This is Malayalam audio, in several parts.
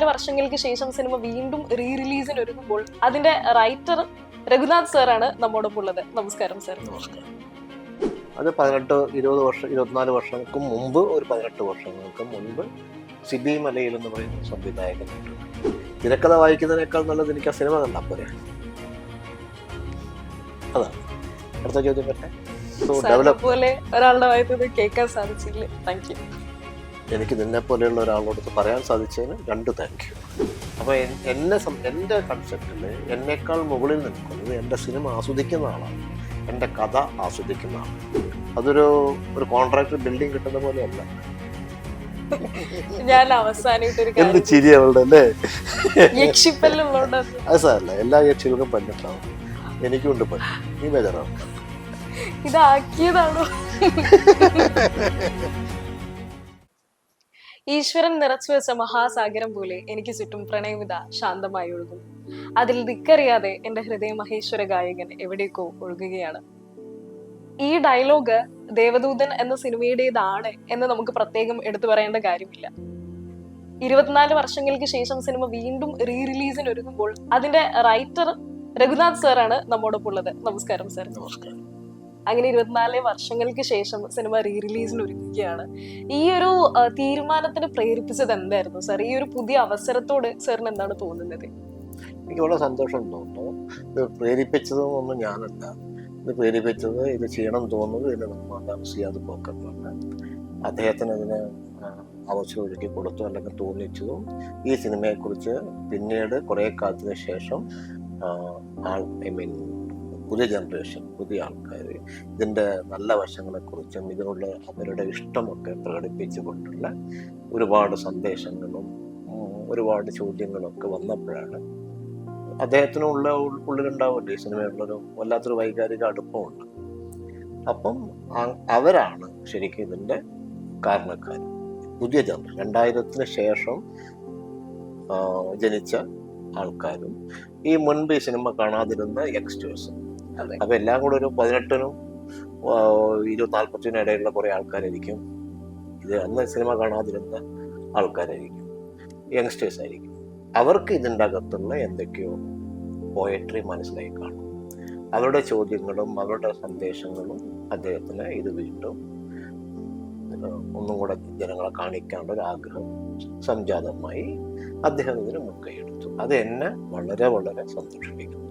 വർഷങ്ങൾക്ക് ശേഷം സിനിമ വീണ്ടും റീ റിലീസിന് ഒരുങ്ങുമ്പോൾ അതിന്റെ റൈറ്റർ രഘുനാഥ് സാറാണ് നമ്മോടൊപ്പം ഉള്ളത്. നമസ്കാരം സാർ. നമസ്കാരം. അത് 18-20 വർഷം 24 വർഷങ്ങൾക്ക് മുമ്പ്, ഒരു 18 വർഷങ്ങൾക്ക് മുൻപ് സിബി മലയിൽ എന്ന് പറയുന്ന സംവിധായകനുണ്ട്. തിരക്കഥ വായിക്കുന്നതിനേക്കാൾ നല്ലത് എനിക്ക് ആ സിനിമ കണ്ടാൽ പോരെ. അതാണ് അടുത്ത ചോദ്യം. പോലെ ഒരാളുടെ വായത്ത് കേൾക്കാൻ സാധിച്ചില്ല. Thank you. എനിക്ക് നിന്നെ പോലെയുള്ള ഒരാളോട് പറയാൻ സാധിച്ചതിന് 2 താങ്ക് യു. അപ്പോൾ എൻ്റെ കൺസെപ്റ്റിൽ എന്നേക്കാൾ മുകളിൽ നിൽക്കുന്നത് എൻ്റെ സിനിമ ആസ്വദിക്കുന്ന ആളാണ്, എൻ്റെ കഥ ആസ്വദിക്കുന്ന ആളാണ്. അതൊരു കോൺട്രാക്ടർ ബിൽഡിംഗ് കിട്ടുന്ന പോലെയല്ല. ഞാൻ അവസാനമായിട്ടൊരു എന്ത് ചിരി അവളുടെ അല്ലേ. യക്ഷിപ്പല്ലുള്ളതുകൊണ്ട് അത് സാരല്ല, എല്ലാ യക്ഷികൾക്കും പല്ലുണ്ടാവും, എനിക്കുണ്ട് പല്ല്. നീ ബേജാറാവും. ഇതാക്കിയതാണോ? ഈശ്വരൻ നിറച്ചു വെച്ച മഹാസാഗരം പോലെ എനിക്ക് ചുറ്റും പ്രണയമിത ശാന്തമായി ഒഴുകും. അതിൽ ദിക്കറിയാതെ എന്റെ ഹൃദയ മഹേശ്വര ഗായകൻ എവിടേക്കോ ഒഴുകുകയാണ്. ഈ ഡയലോഗ് ദേവദൂതൻ എന്ന സിനിമയുടേതാണ് എന്ന് നമുക്ക് പ്രത്യേകം എടുത്തു പറയേണ്ട കാര്യമില്ല. 24 വർഷങ്ങൾക്ക് ശേഷം സിനിമ വീണ്ടും റീ റിലീസിന് ഒരുങ്ങുമ്പോൾ അതിന്റെ റൈറ്റർ രഘുനാഥ് സാറാണ് നമ്മോടൊപ്പം ഉള്ളത്. നമസ്കാരം സാർ. നമസ്കാരം. അങ്ങനെ 24 വർഷങ്ങൾക്ക് ശേഷം സിനിമ റീ റിലീസിന് ഒരുങ്ങുകയാണ്. ഈ ഒരു തീരുമാനത്തിന് പ്രേരിപ്പിച്ചത് എന്തായിരുന്നു സാർ? ഈ ഒരു പുതിയ അവസരത്തോട് സാറിന് എന്താണ് തോന്നുന്നത്? എനിക്ക് വളരെ സന്തോഷം തോന്നുന്നു. ഇത് പ്രേരിപ്പിച്ചതൊന്നും ഞാനല്ല. ഇത് പ്രേരിപ്പിച്ചത്, ഇത് ചെയ്യണം തോന്നുന്നത് ഇതിൻ്റെ നിർമ്മാതാവ് സിയാദ് പോക്കറിലാണ്. അദ്ദേഹത്തിന് അതിന് അവസരം ഒരുക്കി കൊടുത്തു, അല്ലെങ്കിൽ തോന്നിച്ചതും ഈ സിനിമയെക്കുറിച്ച് പിന്നീട് കുറേ കാലത്തിന് ശേഷം പുതിയ ജനറേഷൻ, പുതിയ ആൾക്കാർ ഇതിൻ്റെ നല്ല വശങ്ങളെക്കുറിച്ചും ഇതിനുള്ള അവരുടെ ഇഷ്ടമൊക്കെ പ്രകടിപ്പിച്ചുകൊണ്ടുള്ള ഒരുപാട് സന്ദേശങ്ങളും ഒരുപാട് ചോദ്യങ്ങളൊക്കെ വന്നപ്പോഴാണ് അദ്ദേഹത്തിനുള്ള ഉള്ളിലുണ്ടാവില്ല ഈ സിനിമയുള്ളൊരു വല്ലാത്തൊരു വൈകാരിക അടുപ്പമുണ്ട്. അപ്പം അവരാണ് ശരിക്കും ഇതിൻ്റെ കാരണക്കാർ. പുതിയ ജനറേഷൻ 2000-ന് ശേഷം ജനിച്ച ആൾക്കാരും ഈ മുൻപ് ഈ സിനിമ കാണാതിരുന്ന യങ്സ്റ്റേഴ്സും. അപ്പൊ എല്ലാം കൂടെ ഒരു 18-നും 40-നും ഇടയിലുള്ള കുറെ ആൾക്കാരായിരിക്കും. ഇത് അന്ന് സിനിമ കാണാതിരുന്ന ആൾക്കാരായിരിക്കും, യങ്സ്റ്റേഴ്സ് ആയിരിക്കും. അവർക്ക് ഇതിൻ്റെ അകത്തുള്ള എന്തൊക്കെയോ പോയട്രി മനസ്സിലായി കാണും. അവരുടെ ചോദ്യങ്ങളും അവരുടെ സന്ദേശങ്ങളും അദ്ദേഹത്തിന് ഇത് വീണ്ടും ഒന്നും കൂടെ ജനങ്ങളെ കാണിക്കാനുള്ള ഒരു ആഗ്രഹം സംജാതമായി അദ്ദേഹം ഇതിന് മുൻകൈയെടുത്തു. അത് എന്നെ വളരെ വളരെ സന്തോഷിപ്പിക്കുന്നുണ്ട്.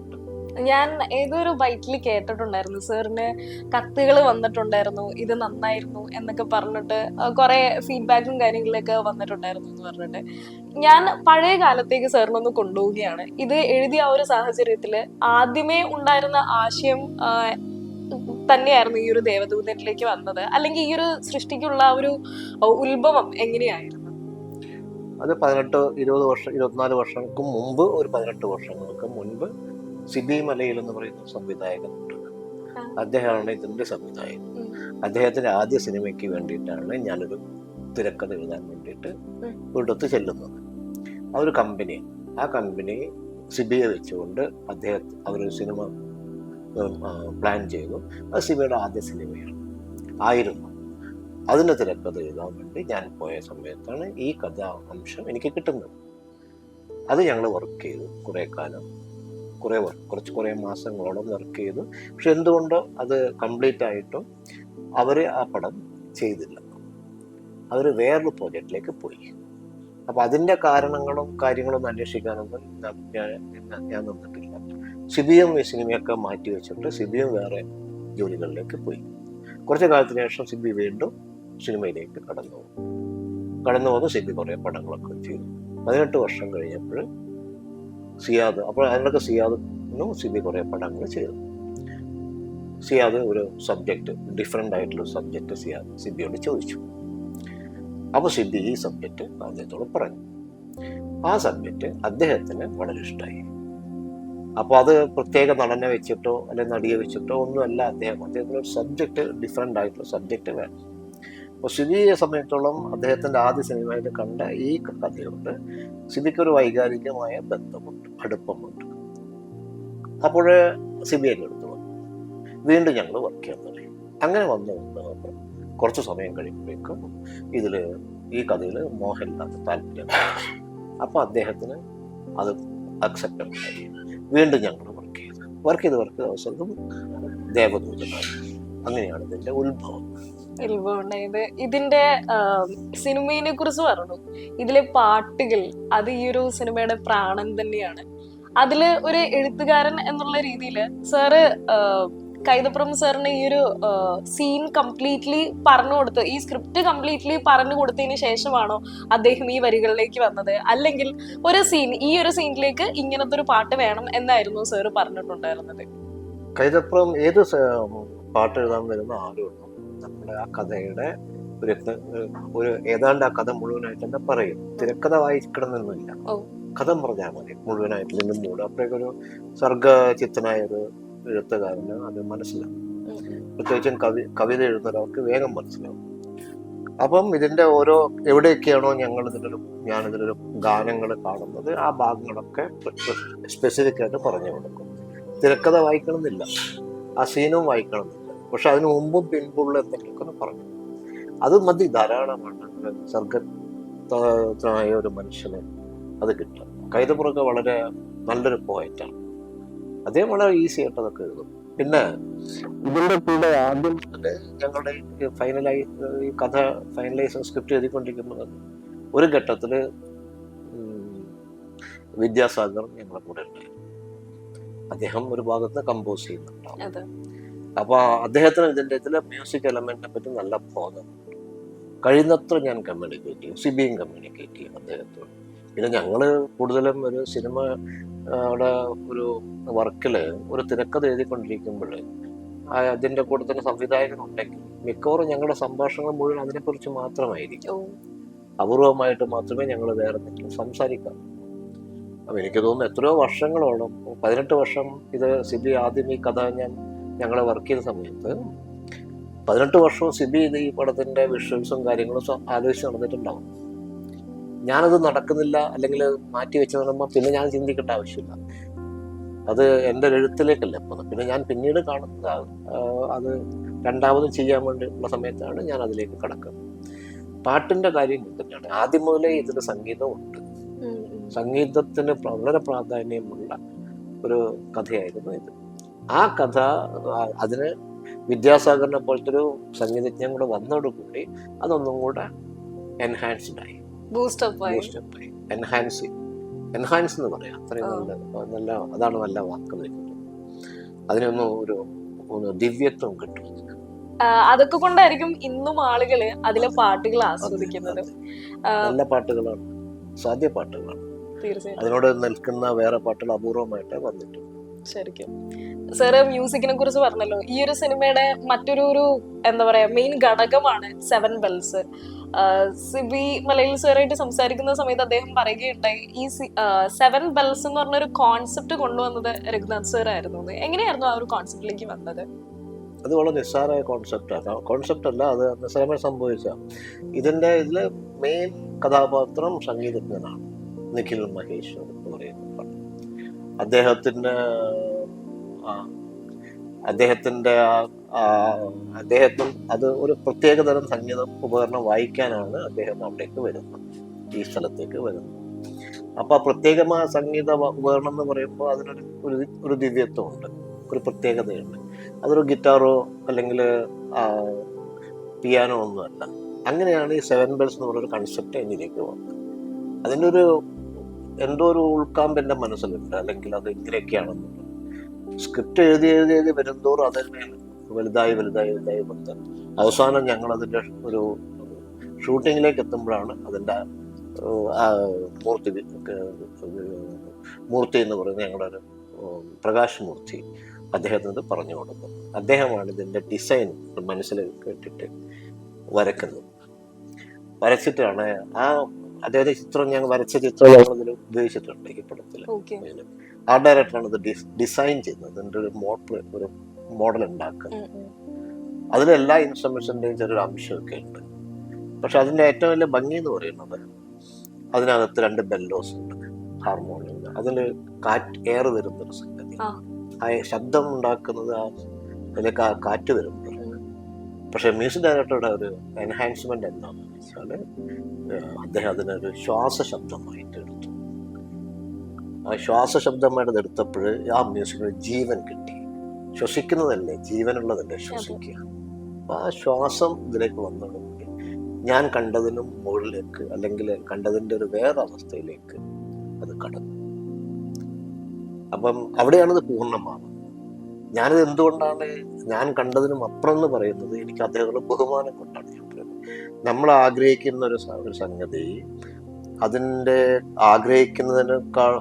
ഞാൻ ഏതൊരു ബൈറ്റിൽ കേട്ടിട്ടുണ്ടായിരുന്നു സാറിന് കത്തുകൾ വന്നിട്ടുണ്ടായിരുന്നു, ഇത് നന്നായിരുന്നു എന്നൊക്കെ പറഞ്ഞിട്ട് കുറെ ഫീഡ്ബാക്കും കാര്യങ്ങളൊക്കെ വന്നിട്ടുണ്ടായിരുന്നു എന്ന് പറഞ്ഞിട്ട്. ഞാൻ പഴയ കാലത്തേക്ക് സാറിനൊന്ന് കൊണ്ടുപോവുകയാണ്. ഇത് എഴുതിയ ആ ഒരു സാഹചര്യത്തില് ആദ്യമേ ഉണ്ടായിരുന്ന ആശയം തന്നെയായിരുന്നു ഈ ഒരു ദേവദൂതനിലേക്ക് വന്നത്, അല്ലെങ്കിൽ ഈ ഒരു സൃഷ്ടിക്കുള്ള ആ ഒരു ഉത്ഭവം എങ്ങനെയായിരുന്നു? അത് 24 വർഷങ്ങൾക്ക് മുമ്പ്, ഒരു 18 വർഷങ്ങൾക്ക് മുൻപ് സിബി മലയിൽ എന്ന് പറയുന്ന സംവിധായകനുണ്ട്. അദ്ദേഹമാണ് ഇതിന്റെ സംവിധായകൻ. അദ്ദേഹത്തിന്റെ ആദ്യ സിനിമയ്ക്ക് വേണ്ടിയിട്ടാണ് ഞാനൊരു തിരക്കഥ എഴുതാൻ വേണ്ടിയിട്ട് ഇവിടുത്തെ ചെല്ലുന്നത്. ആ ഒരു കമ്പനി, ആ കമ്പനി സിബിയെ വെച്ചുകൊണ്ട് അവരൊരു സിനിമ പ്ലാൻ ചെയ്തു. അത് സിബിയുടെ ആദ്യ സിനിമയാണ് ആയിരുന്നു. അതിൻ്റെ തിരക്കഥ എഴുതാൻ വേണ്ടി ഞാൻ പോയ സമയത്താണ് ഈ കഥാംശം എനിക്ക് കിട്ടുന്നത്. അത് ഞങ്ങൾ വർക്ക് ചെയ്തു കുറേ കാലം, കുറേ മാസങ്ങളോളം വർക്ക് ചെയ്തു. പക്ഷെ എന്തുകൊണ്ടോ അത് കംപ്ലീറ്റ് ആയിട്ടും അവർ ആ പടം ചെയ്തില്ല. അവർ വേറൊരു പ്രോജക്റ്റിലേക്ക് പോയി. അപ്പം അതിൻ്റെ കാരണങ്ങളും കാര്യങ്ങളൊന്നും അന്വേഷിക്കാനൊന്നും ഞാൻ നിന്നിട്ടില്ല. സിബിയും ഈ സിനിമയൊക്കെ മാറ്റി വെച്ചിട്ട് സിബിയും വേറെ ജോലികളിലേക്ക് പോയി. കുറച്ച് കാലത്തിന് ശേഷം സിബി വീണ്ടും സിനിമയിലേക്ക് കടന്നു വന്ന് സിബി കുറേ പടങ്ങളൊക്കെ ചെയ്തു. 18 വർഷം കഴിഞ്ഞപ്പോൾ സിയാദ്, അപ്പോൾ അതിനൊക്കെ സിയാദിനും സിബി കുറേ പടങ്ങൾ ചെയ്തു. സിയാദ് ഒരു സബ്ജക്റ്റ്, ഡിഫറെൻ്റ് ആയിട്ടുള്ള സബ്ജക്റ്റ് സിബിയോട് ചോദിച്ചു. അപ്പോൾ സിബി ഈ സബ്ജക്റ്റ് അദ്ദേഹത്തോട് പറഞ്ഞു. ആ സബ്ജക്റ്റ് അദ്ദേഹത്തിന് വളരെ ഇഷ്ടമായി. അപ്പോൾ അത് പ്രത്യേക നടനെ വെച്ചിട്ടോ അല്ലെങ്കിൽ നടിയെ വെച്ചിട്ടോ ഒന്നുമല്ല, അദ്ദേഹത്തിന് ഒരു സബ്ജക്റ്റ്, ഡിഫറെൻ്റ് ആയിട്ടുള്ള സബ്ജക്റ്റ് വേണം. അപ്പോൾ സിബിയെ സംബന്ധിച്ചിടത്തോളം അദ്ദേഹത്തിൻ്റെ ആദ്യ സിനിമയിൽ കണ്ട ഈ കഥയുണ്ട് സിബിക്കൊരു വൈകാരികമായ ബന്ധമുണ്ട്, അടുപ്പമുണ്ട്. അപ്പോൾ സിബിയെ എടുത്തു വന്നു. വീണ്ടും ഞങ്ങൾ വർക്ക് ചെയ്യാൻ തുടങ്ങി. അങ്ങനെ വന്ന് കുറച്ച് സമയം കഴിയുമ്പോഴേക്കും ഈ കഥയിൽ മോഹൻലാൽ താല്പര്യം. അപ്പോൾ അദ്ദേഹത്തിന് അത് അക്സെപ്റ്റബിൾ ആയി. വീണ്ടും ഞങ്ങൾ വർക്ക് ചെയ്ത് അവസരം ദേവദൂതനായി. അങ്ങനെയാണ് ഇതിന്റെ ഉത്ഭവം. ഉണ്ടായത്. ഇതിന്റെ സിനിമയെ കുറിച്ച് പറഞ്ഞു. ഇതിലെ പാട്ടുകൾ അത് ഈ ഒരു സിനിമയുടെ പ്രാണൻ തന്നെയാണ്. അതില് ഒരു എഴുത്തുകാരൻ എന്നുള്ള രീതിയിൽ സാറ് കൈതപ്രം സാറിന് ഈ ഒരു സീൻ കംപ്ലീറ്റ്ലി പറഞ്ഞു കൊടുത്ത്, ഈ സ്ക്രിപ്റ്റ് കംപ്ലീറ്റ്ലി പറഞ്ഞു കൊടുത്തതിന് ശേഷമാണോ അദ്ദേഹം ഈ വരികളിലേക്ക് വന്നത്, അല്ലെങ്കിൽ ഒരു സീൻ, ഈ ഒരു സീനിലേക്ക് ഇങ്ങനത്തെ ഒരു പാട്ട് വേണം എന്നായിരുന്നു സാറ് പറഞ്ഞിട്ടുണ്ടായിരുന്നത്? കൈതപ്രം ഏത് പാട്ട് എഴുതാൻ വരുന്ന ആരുള്ളൂ നമ്മുടെ ആ കഥയുടെ ഒരു ഏതാണ്ട് ആ കഥ മുഴുവനായിട്ട് തന്നെ പറയും. തിരക്കഥ വായിക്കണമെന്നൊന്നുമില്ല, കഥ പറഞ്ഞാൽ മതി മുഴുവനായിട്ട്. ഇതിന്റെ മൂഡ് അപ്പോഴേക്കൊരു സർഗചിത്തനായ ഒരു എഴുത്തുകാരന് അത് മനസ്സിലാവും. പ്രത്യേകിച്ചും കവിത എഴുതുന്നവർക്ക് വേഗം മനസ്സിലാവും. അപ്പം ഇതിന്റെ ഓരോ എവിടെയൊക്കെയാണോ ഞാനിതിലൊരു ഗാനങ്ങൾ കാണുന്നത്, ആ ഭാഗങ്ങളൊക്കെ സ്പെസിഫിക് ആയിട്ട് പറഞ്ഞു കൊടുക്കും. തിരക്കഥ വായിക്കണമെന്നില്ല, ആ സീനും വായിക്കണമെന്നില്ല, പക്ഷെ അതിന് മുമ്പും പിൻപുള്ള എന്തെങ്കിലുമൊക്കെ പറഞ്ഞു. അത് മതി, ധാരാളമാണ്. സർഗമായ ഒരു മനുഷ്യന് അത് കിട്ടും. കൈതപ്പുറമൊക്കെ വളരെ നല്ലൊരു പോയറ്റാണ്. അദ്ദേഹം വളരെ ഈസി ആയിട്ട് അതൊക്കെ എഴുതും. പിന്നെ ഇതിൻ്റെ കൂടെ ആദ്യം ഞങ്ങളുടെ ഫൈനലായി ഈ കഥ ഫൈനലൈസ് സ്ക്രിപ്റ്റ് എഴുതിക്കൊണ്ടിരിക്കുമ്പോൾ ഒരു ഘട്ടത്തിൽ വിദ്യാസാഗർ ഞങ്ങളുടെ കൂടെ ഉണ്ടായിരുന്നു. അദ്ദേഹം ഒരു ഭാഗത്ത് കമ്പോസ് ചെയ്യുന്നുണ്ടാവും. അപ്പൊ അദ്ദേഹത്തിന് ഇതിലെ മ്യൂസിക് എലമെന്റിനെ പറ്റി നല്ല ബോധം. കഴിയുന്നത്ര ഞാൻ കമ്മ്യൂണിക്കേറ്റ് ചെയ്യും, സിബിയും കമ്മ്യൂണിക്കേറ്റ് ചെയ്യും അദ്ദേഹത്തോട്. പിന്നെ ഞങ്ങള് കൂടുതലും ഒരു സിനിമയുടെ ഒരു വർക്കില് ഒരു തിരക്കഥ എഴുതിക്കൊണ്ടിരിക്കുമ്പോൾ അതിന്റെ കൂടെ തന്നെ സംവിധായകനുണ്ടെങ്കിൽ മിക്കവാറും ഞങ്ങളുടെ സംഭാഷണങ്ങൾ മുഴുവൻ അതിനെക്കുറിച്ച് മാത്രമായിരിക്കും. അപൂർവമായിട്ട് മാത്രമേ ഞങ്ങൾ വേറെ എന്തെങ്കിലും സംസാരിക്കാം. അപ്പം എനിക്ക് തോന്നുന്നു എത്രയോ വർഷങ്ങളോളം, 18 വർഷം ഇത് സിബി ആദ്യം ഈ കഥ ഞങ്ങളെ വർക്ക് ചെയ്ത സമയത്ത് 18 വർഷവും സിബി ഇത് ഈ പടത്തിന്റെ വിഷ്വൽസും കാര്യങ്ങളും ആലോചിച്ച് നടന്നിട്ടുണ്ടാവും. ഞാനത് നടക്കുന്നില്ല അല്ലെങ്കിൽ മാറ്റി വെച്ച് നടക്കുമ്പോൾ പിന്നെ ഞാൻ ചിന്തിക്കേണ്ട ആവശ്യമില്ല. അത് എൻ്റെ എഴുത്തിലേക്കല്ല പോകുന്നത്. പിന്നെ ഞാൻ പിന്നീട് കാണുന്നത് അത് രണ്ടാമതും ചെയ്യാൻ വേണ്ടിയുള്ള സമയത്താണ് ഞാൻ അതിലേക്ക് കടക്കുന്നത്. പാട്ടിന്റെ കാര്യം തന്നെയാണ്. ആദ്യം മുതലേ ഇതിന് സംഗീതമുണ്ട്. സംഗീതത്തിന് വളരെ പ്രാധാന്യമുള്ള ഒരു കഥയായിരുന്നു ഇത്. ആ കഥ അതിന് വിദ്യാസാഗറിനെ പോലത്തെ ഒരു സംഗീതജ്ഞൻ കൂടെ വന്നതോടുകൂടി അതൊന്നും കൂടെ എൻഹാൻസ്ഡ് ആയി, എൻഹാൻസ് എന്ന് പറയാം. അത്രയും നല്ല അതാണ് നല്ല വാക്ക് നിൽക്കുന്നത്. അതിനൊന്നും ഒരു ദിവ്യത്വം കിട്ടും. അതൊക്കെ കൊണ്ടായിരിക്കും ഇന്നും ആളുകള് അതിലെ പാട്ടുകൾ ആസ്വദിക്കുന്നത്. നല്ല പാട്ടുകളാണ്, സാധ്യ പാട്ടുകളാണ്. അതിനോട് നിൽക്കുന്ന വേറെ പാട്ടുകൾ അപൂർവമായിട്ടേ വന്നിട്ടുണ്ട്. ശരിക്കും സാറ് മ്യൂസിക്കിനെ കുറിച്ച് പറഞ്ഞല്ലോ. ഈ ഒരു സിനിമയുടെ മറ്റൊരു എന്താ പറയാ മെയിൻ ഘടകമാണ് 7 ബെൽസ്. സിബി മലയിൽ സാറായിട്ട് സംസാരിക്കുന്ന സമയത്ത് അദ്ദേഹം പറയുകയുണ്ടായി, ഈ 7 ബെൽസ് എന്ന് പറഞ്ഞൊരു കോൺസെപ്റ്റ് കൊണ്ടുവന്നത് രഘുനാഥ് സാർ ആയിരുന്നു. എങ്ങനെയായിരുന്നു ആ ഒരു കോൺസെപ്റ്റിലേക്ക് വന്നത്? അത് വളരെ നിസ്സാരമായ കോൺസെപ്റ്റ് അല്ല, അത് നിസ്സാരമായി സംഭവിച്ച. ഇതില് മെയിൻ കഥാപാത്രം സംഗീതജ്ഞനാണ്, നിഖിൽ മഹേഷ് എന്ന് പറയുന്നത്. അദ്ദേഹത്തിന് അത് ഒരു പ്രത്യേകതരം സംഗീത ഉപകരണം വായിക്കാനാണ് അദ്ദേഹം അവിടേക്ക് വരുന്നത്, ഈ സ്ഥലത്തേക്ക് വരുന്നത്. അപ്പൊ ആ പ്രത്യേകമായ സംഗീത ഉപകരണം എന്ന് പറയുമ്പോൾ അതിനൊരു ദിവ്യത്വമുണ്ട്, ഒരു പ്രത്യേകതയുണ്ട്. അതൊരു ഗിറ്റാറോ അല്ലെങ്കിൽ പിയാനോ ഒന്നുമല്ല. അങ്ങനെയാണ് ഈ 7 ബെൽസ് എന്ന് പറയുന്ന കൺസെപ്റ്റ് എന്നിലേക്ക് വന്നത്. അതിൻ്റെ എന്തോ ഒരു ഉൾക്കാമ്പ് എൻ്റെ മനസ്സിലുണ്ട്, അല്ലെങ്കിൽ അത് ഇങ്ങനെയൊക്കെയാണെന്നുള്ളത്. സ്ക്രിപ്റ്റ് എഴുതി വരുന്തോറും അതിനെ വലുതായി വന്ന് അവസാനം ഞങ്ങൾ അതിൻ്റെ ഒരു ഷൂട്ടിങ്ങിലേക്ക് എത്തുമ്പോഴാണ് അതിൻ്റെ മൂർത്തി എന്ന് പറയുന്നത് ഞങ്ങളുടെ ഒരു പ്രകാശ് മൂർത്തി അദ്ദേഹത്തിന് പറഞ്ഞു കൊടുക്കും. അദ്ദേഹമാണ് ഇതിൻ്റെ ഡിസൈൻ മനസ്സിൽ കേട്ടിട്ട് വരച്ചിട്ടാണ് അദ്ദേഹത്തെ ചിത്രം വരച്ച ചിത്രം ഞങ്ങളിതിൽ ഉപയോഗിച്ചിട്ടുണ്ട് ഈ പടത്തിൽ. ആ ഡയറക്ടറാണ് ഇത് ഡിസൈൻ ചെയ്യുന്നത്, ഇതിൻ്റെ ഒരു മോഡൽ ഉണ്ടാക്കുന്നത്. അതിലെല്ലാ ഇൻസ്ട്രുമെന്റ്സിന്റെയും ചെറിയൊരു അംശമൊക്കെ ഉണ്ട്. പക്ഷെ അതിൻ്റെ ഏറ്റവും വലിയ ഭംഗി എന്ന് പറയുന്നത് അതിനകത്ത് 2 ബെല്ലോസ് ഉണ്ട്, ഹാർമോണിയം. അതിൽ എയർ വരുന്നൊരു സംഗതി, ആ ശബ്ദം ഉണ്ടാക്കുന്നത് അതിലേക്ക് കാറ്റ് വരുമ്പോൾ. പക്ഷെ മ്യൂസിക് ഡയറക്ടറുടെ ഒരു എൻഹാൻസ്മെന്റ് എന്താണെന്ന് വെച്ചാൽ അദ്ദേഹം അതിനൊരു ശ്വാസ ശബ്ദമായിട്ട് എടുത്തു. ആ ശ്വാസശബ്ദമായിട്ട് എടുത്തപ്പോൾ ആ മ്യൂസിക്കിന് ജീവൻ കിട്ടി. ശ്വസിക്കുന്നതല്ലേ, ജീവനുള്ളതല്ലേ ശ്വസിക്കുക. അപ്പൊ ആ ശ്വാസം ഇതിലേക്ക് വന്നതോടുകൂടി ഞാൻ കണ്ടതിനും മുകളിലേക്ക്, അല്ലെങ്കിൽ കണ്ടതിൻ്റെ ഒരു വേറെ അവസ്ഥയിലേക്ക് അത് കടന്നു. അപ്പം അവിടെയാണത് പൂർണ്ണമാവുന്നത്. ഞാനിത് എന്തുകൊണ്ടാണ് ഞാൻ കണ്ടതിനും അപ്പുറം എന്ന് പറയുന്നത്, എനിക്ക് അദ്ദേഹത്തോട് ബഹുമാനം കൊണ്ടാണ് ഞാൻ പറയുന്നത്. നമ്മൾ ആഗ്രഹിക്കുന്ന ഒരു സംഗതി, അതിൻ്റെ ആഗ്രഹിക്കുന്നതിനേക്കാൾ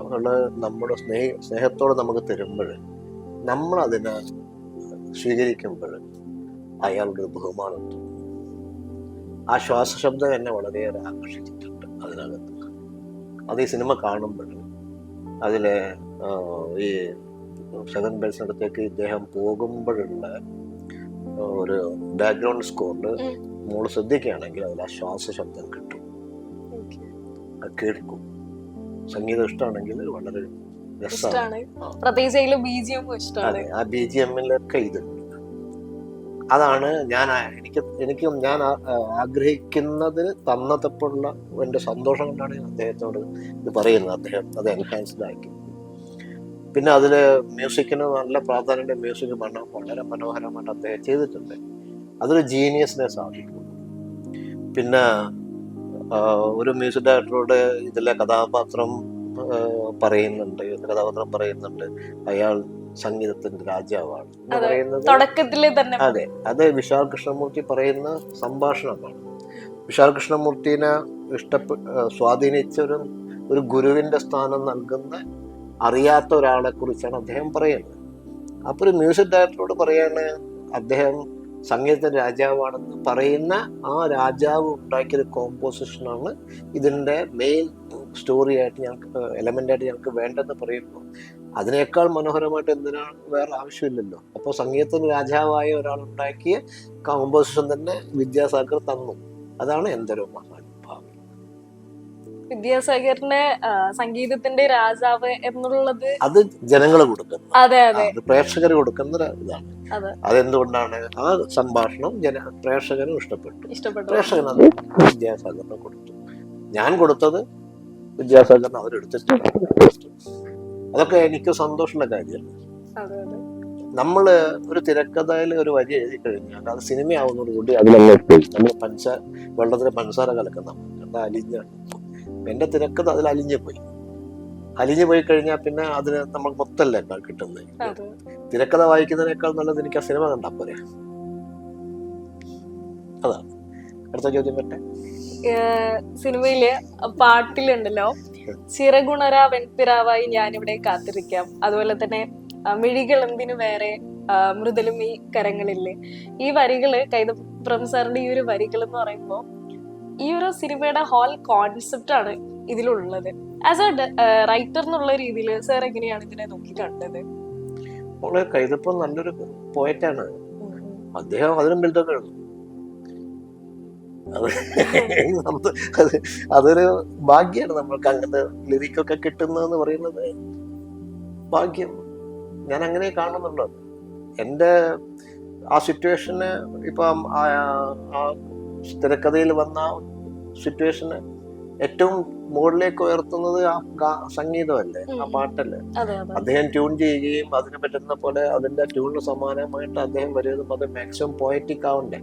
നമ്മുടെ സ്നേഹത്തോടെ നമുക്ക് തരുമ്പോൾ, നമ്മൾ അതിനെ സ്വീകരിക്കുമ്പോൾ അയാളുടെ ഒരു ബഹുമാനം തോന്നും. ആ ശ്വാസശബ്ദം എന്നെ വളരെയേറെ ആകർഷിച്ചിട്ടുണ്ട് അതിനകത്ത്. അത് ഈ സിനിമ കാണുമ്പോൾ, അതിലെ ഈ 7 ബെൽസിനടുത്തേക്ക് ഇദ്ദേഹം പോകുമ്പോഴുള്ള ഒരു ബാക്ക്ഗ്രൗണ്ട് സ്കോറിൽ മോള് ശ്രദ്ധിക്കുകയാണെങ്കിൽ അതിൽ ആ ശ്വാസശബ്ദം കിട്ടും, അത് കേൾക്കും. സംഗീതം ഇഷ്ടമാണെങ്കിൽ വളരെ രസമാണ്. ആ BGM-ലൊക്കെ ഇതുണ്ട്. അതാണ് ഞാൻ ആഗ്രഹിക്കുന്നതിന് തന്നതപ്പോഴുള്ള എൻ്റെ സന്തോഷം കൊണ്ടാണ് ഞാൻ അദ്ദേഹത്തോട് ഇത് പറയുന്നത്. അദ്ദേഹം അത് എൻഹാൻസ്ഡ് ആക്കി. പിന്നെ അതിൽ മ്യൂസിക്കിന് നല്ല പ്രാധാന്യമുണ്ട്. മ്യൂസിക് വളരെ മനോഹരമായിട്ട് അദ്ദേഹം ചെയ്തിട്ടുണ്ട്. അതൊരു ജീനിയസിനെ സാധിക്കും. പിന്നെ ഒരു മ്യൂസിക് ഡയറക്ടറോട് ഇതിലെ കഥാപാത്രം പറയുന്നുണ്ട്, അയാൾ സംഗീതത്തിന്റെ രാജാവാണ് എന്ന് പറയുന്നത് തുടക്കത്തിലെ തന്നെ. അതെ, അത് വിശാൽ കൃഷ്ണമൂർത്തി പറയുന്ന സംഭാഷണമാണ്. വിശാൽ കൃഷ്ണമൂർത്തിനെ സ്വാധീനിച്ച ഒരു ഗുരുവിന്റെ സ്ഥാനം നൽകുന്ന അറിയാത്ത ഒരാളെ കുറിച്ചാണ് അദ്ദേഹം പറയുന്നത്. അപ്പൊ ഒരു മ്യൂസിക് ഡയറക്ടറോട് പറയാണ് അദ്ദേഹം സംഗീതത്തിന്റെ രാജാവാണെന്ന് പറയുന്ന ആ രാജാവ് ഉണ്ടാക്കിയൊരു കോമ്പോസിഷനാണ് ഇതിന്റെ മെയിൻ സ്റ്റോറി ആയിട്ട് ഞങ്ങൾക്ക് എലമെന്റായിട്ട് ഞങ്ങൾക്ക് വേണ്ടെന്ന് പറയുമ്പോൾ, അതിനേക്കാൾ മനോഹരമായിട്ട് എന്തിനാണ് വേറെ ആവശ്യമില്ലല്ലോ. അപ്പോൾ സംഗീതത്തിന് രാജാവായ ഒരാൾ ഉണ്ടാക്കിയ കോമ്പോസിഷൻ തന്നെ വിദ്യാസാഗർ തന്നു. അതാണ് എന്തൊരു മഹാനുഭാവം. വിദ്യാസാഗറിന്റെ സംഗീതത്തിന്റെ രാജാവ് എന്നുള്ളത് അത് ജനങ്ങൾ കൊടുക്കുന്നു, അതെ അതെ, പ്രേക്ഷകർ കൊടുക്കുന്ന ഇതാണ്. അതെന്തുകൊണ്ടാണ് ആ സംഭാഷണം പ്രേക്ഷകനും ഇഷ്ടപ്പെട്ടു. പ്രേക്ഷകൻ അത് വിദ്യാസാഗറിന് കൊടുത്തു. ഞാൻ കൊടുത്തത് വിദ്യാസാഗറിന് അവരെടുത്തിട്ട്. അതൊക്കെ എനിക്ക് സന്തോഷമുള്ള കാര്യമാണ്. നമ്മള് ഒരു തിരക്കഥയിൽ ഒരു വരി എഴുതി കഴിഞ്ഞാൽ അത് സിനിമയാവുന്നതോടുകൂടി അതിലങ്ങ് നമ്മൾ വെള്ളത്തിൽ പഞ്ചസാര കലക്കുന്ന അലിഞ്ഞാണ്. എന്റെ തിരക്കഥ അതിൽ അലിഞ്ഞു പോയി കഴിഞ്ഞാൽ പിന്നെ അതിന് നമ്മൾ മൊത്തമല്ല കിട്ടുന്നത്. തിരക്കഥ വായിക്കുന്നതിനേക്കാൾ നല്ലത് എനിക്ക് ആ സിനിമ കണ്ടാ പോരെ. അതാണ് അടുത്ത ചോദ്യം. പറ്റേ സിനിമയില് പാട്ടിലുണ്ടല്ലോ, ചിറകുണര വെൺപിറാവായി ഞാനിവിടെ കാത്തിരിക്കാം, അതുപോലെ തന്നെ മിഴികൾ എന്തിനു വേറെ, മൃദുലും ഈ കരങ്ങളില്ലേ, ഈ വരികള് കൈതപ്രം സാറിന്റെ ഈ ഒരു വരികൾ എന്ന് പറയുമ്പോൾ ഈ ഒരു സിനിമയുടെ ഹോൾ കോൺസെപ്റ്റ് ആണ് ഇതിലുള്ളത്. ആസ് എ റൈറ്റർ എന്നുള്ള രീതിയിൽ സാർ എങ്ങനെയാണ് ഇതിനെ നോക്കി കണ്ടത്? കൈതപ്പം നല്ലൊരു പോയറ്റാണ്. അദ്ദേഹം അതിനും വലുതൊക്കെ എഴുതും. അതൊരു ഭാഗ്യമാണ് നമ്മൾക്ക് അങ്ങനത്തെ ലിറിക്കൊക്കെ കിട്ടുന്നതെന്ന് പറയുന്നത് ഭാഗ്യം. ഞാൻ അങ്ങനെ കാണുന്നുള്ളൂ. എൻ്റെ ആ സിറ്റുവേഷന് ഇപ്പം ആ തിരക്കഥയിൽ വന്ന സിറ്റുവേഷന് ഏറ്റവും മുകളിലേക്ക് ഉയർത്തുന്നത് ആ സംഗീതമല്ലേ, ആ പാട്ടല്ലേ. അദ്ദേഹം ട്യൂൺ ചെയ്യുകയും അതിന് പറ്റുന്ന പോലെ അതിന്റെ ട്യൂണിന് സമാനമായിട്ട് അദ്ദേഹം വരുന്നതും അത് മാക്സിമം പോയറ്റിക് ആവണ്ടേ.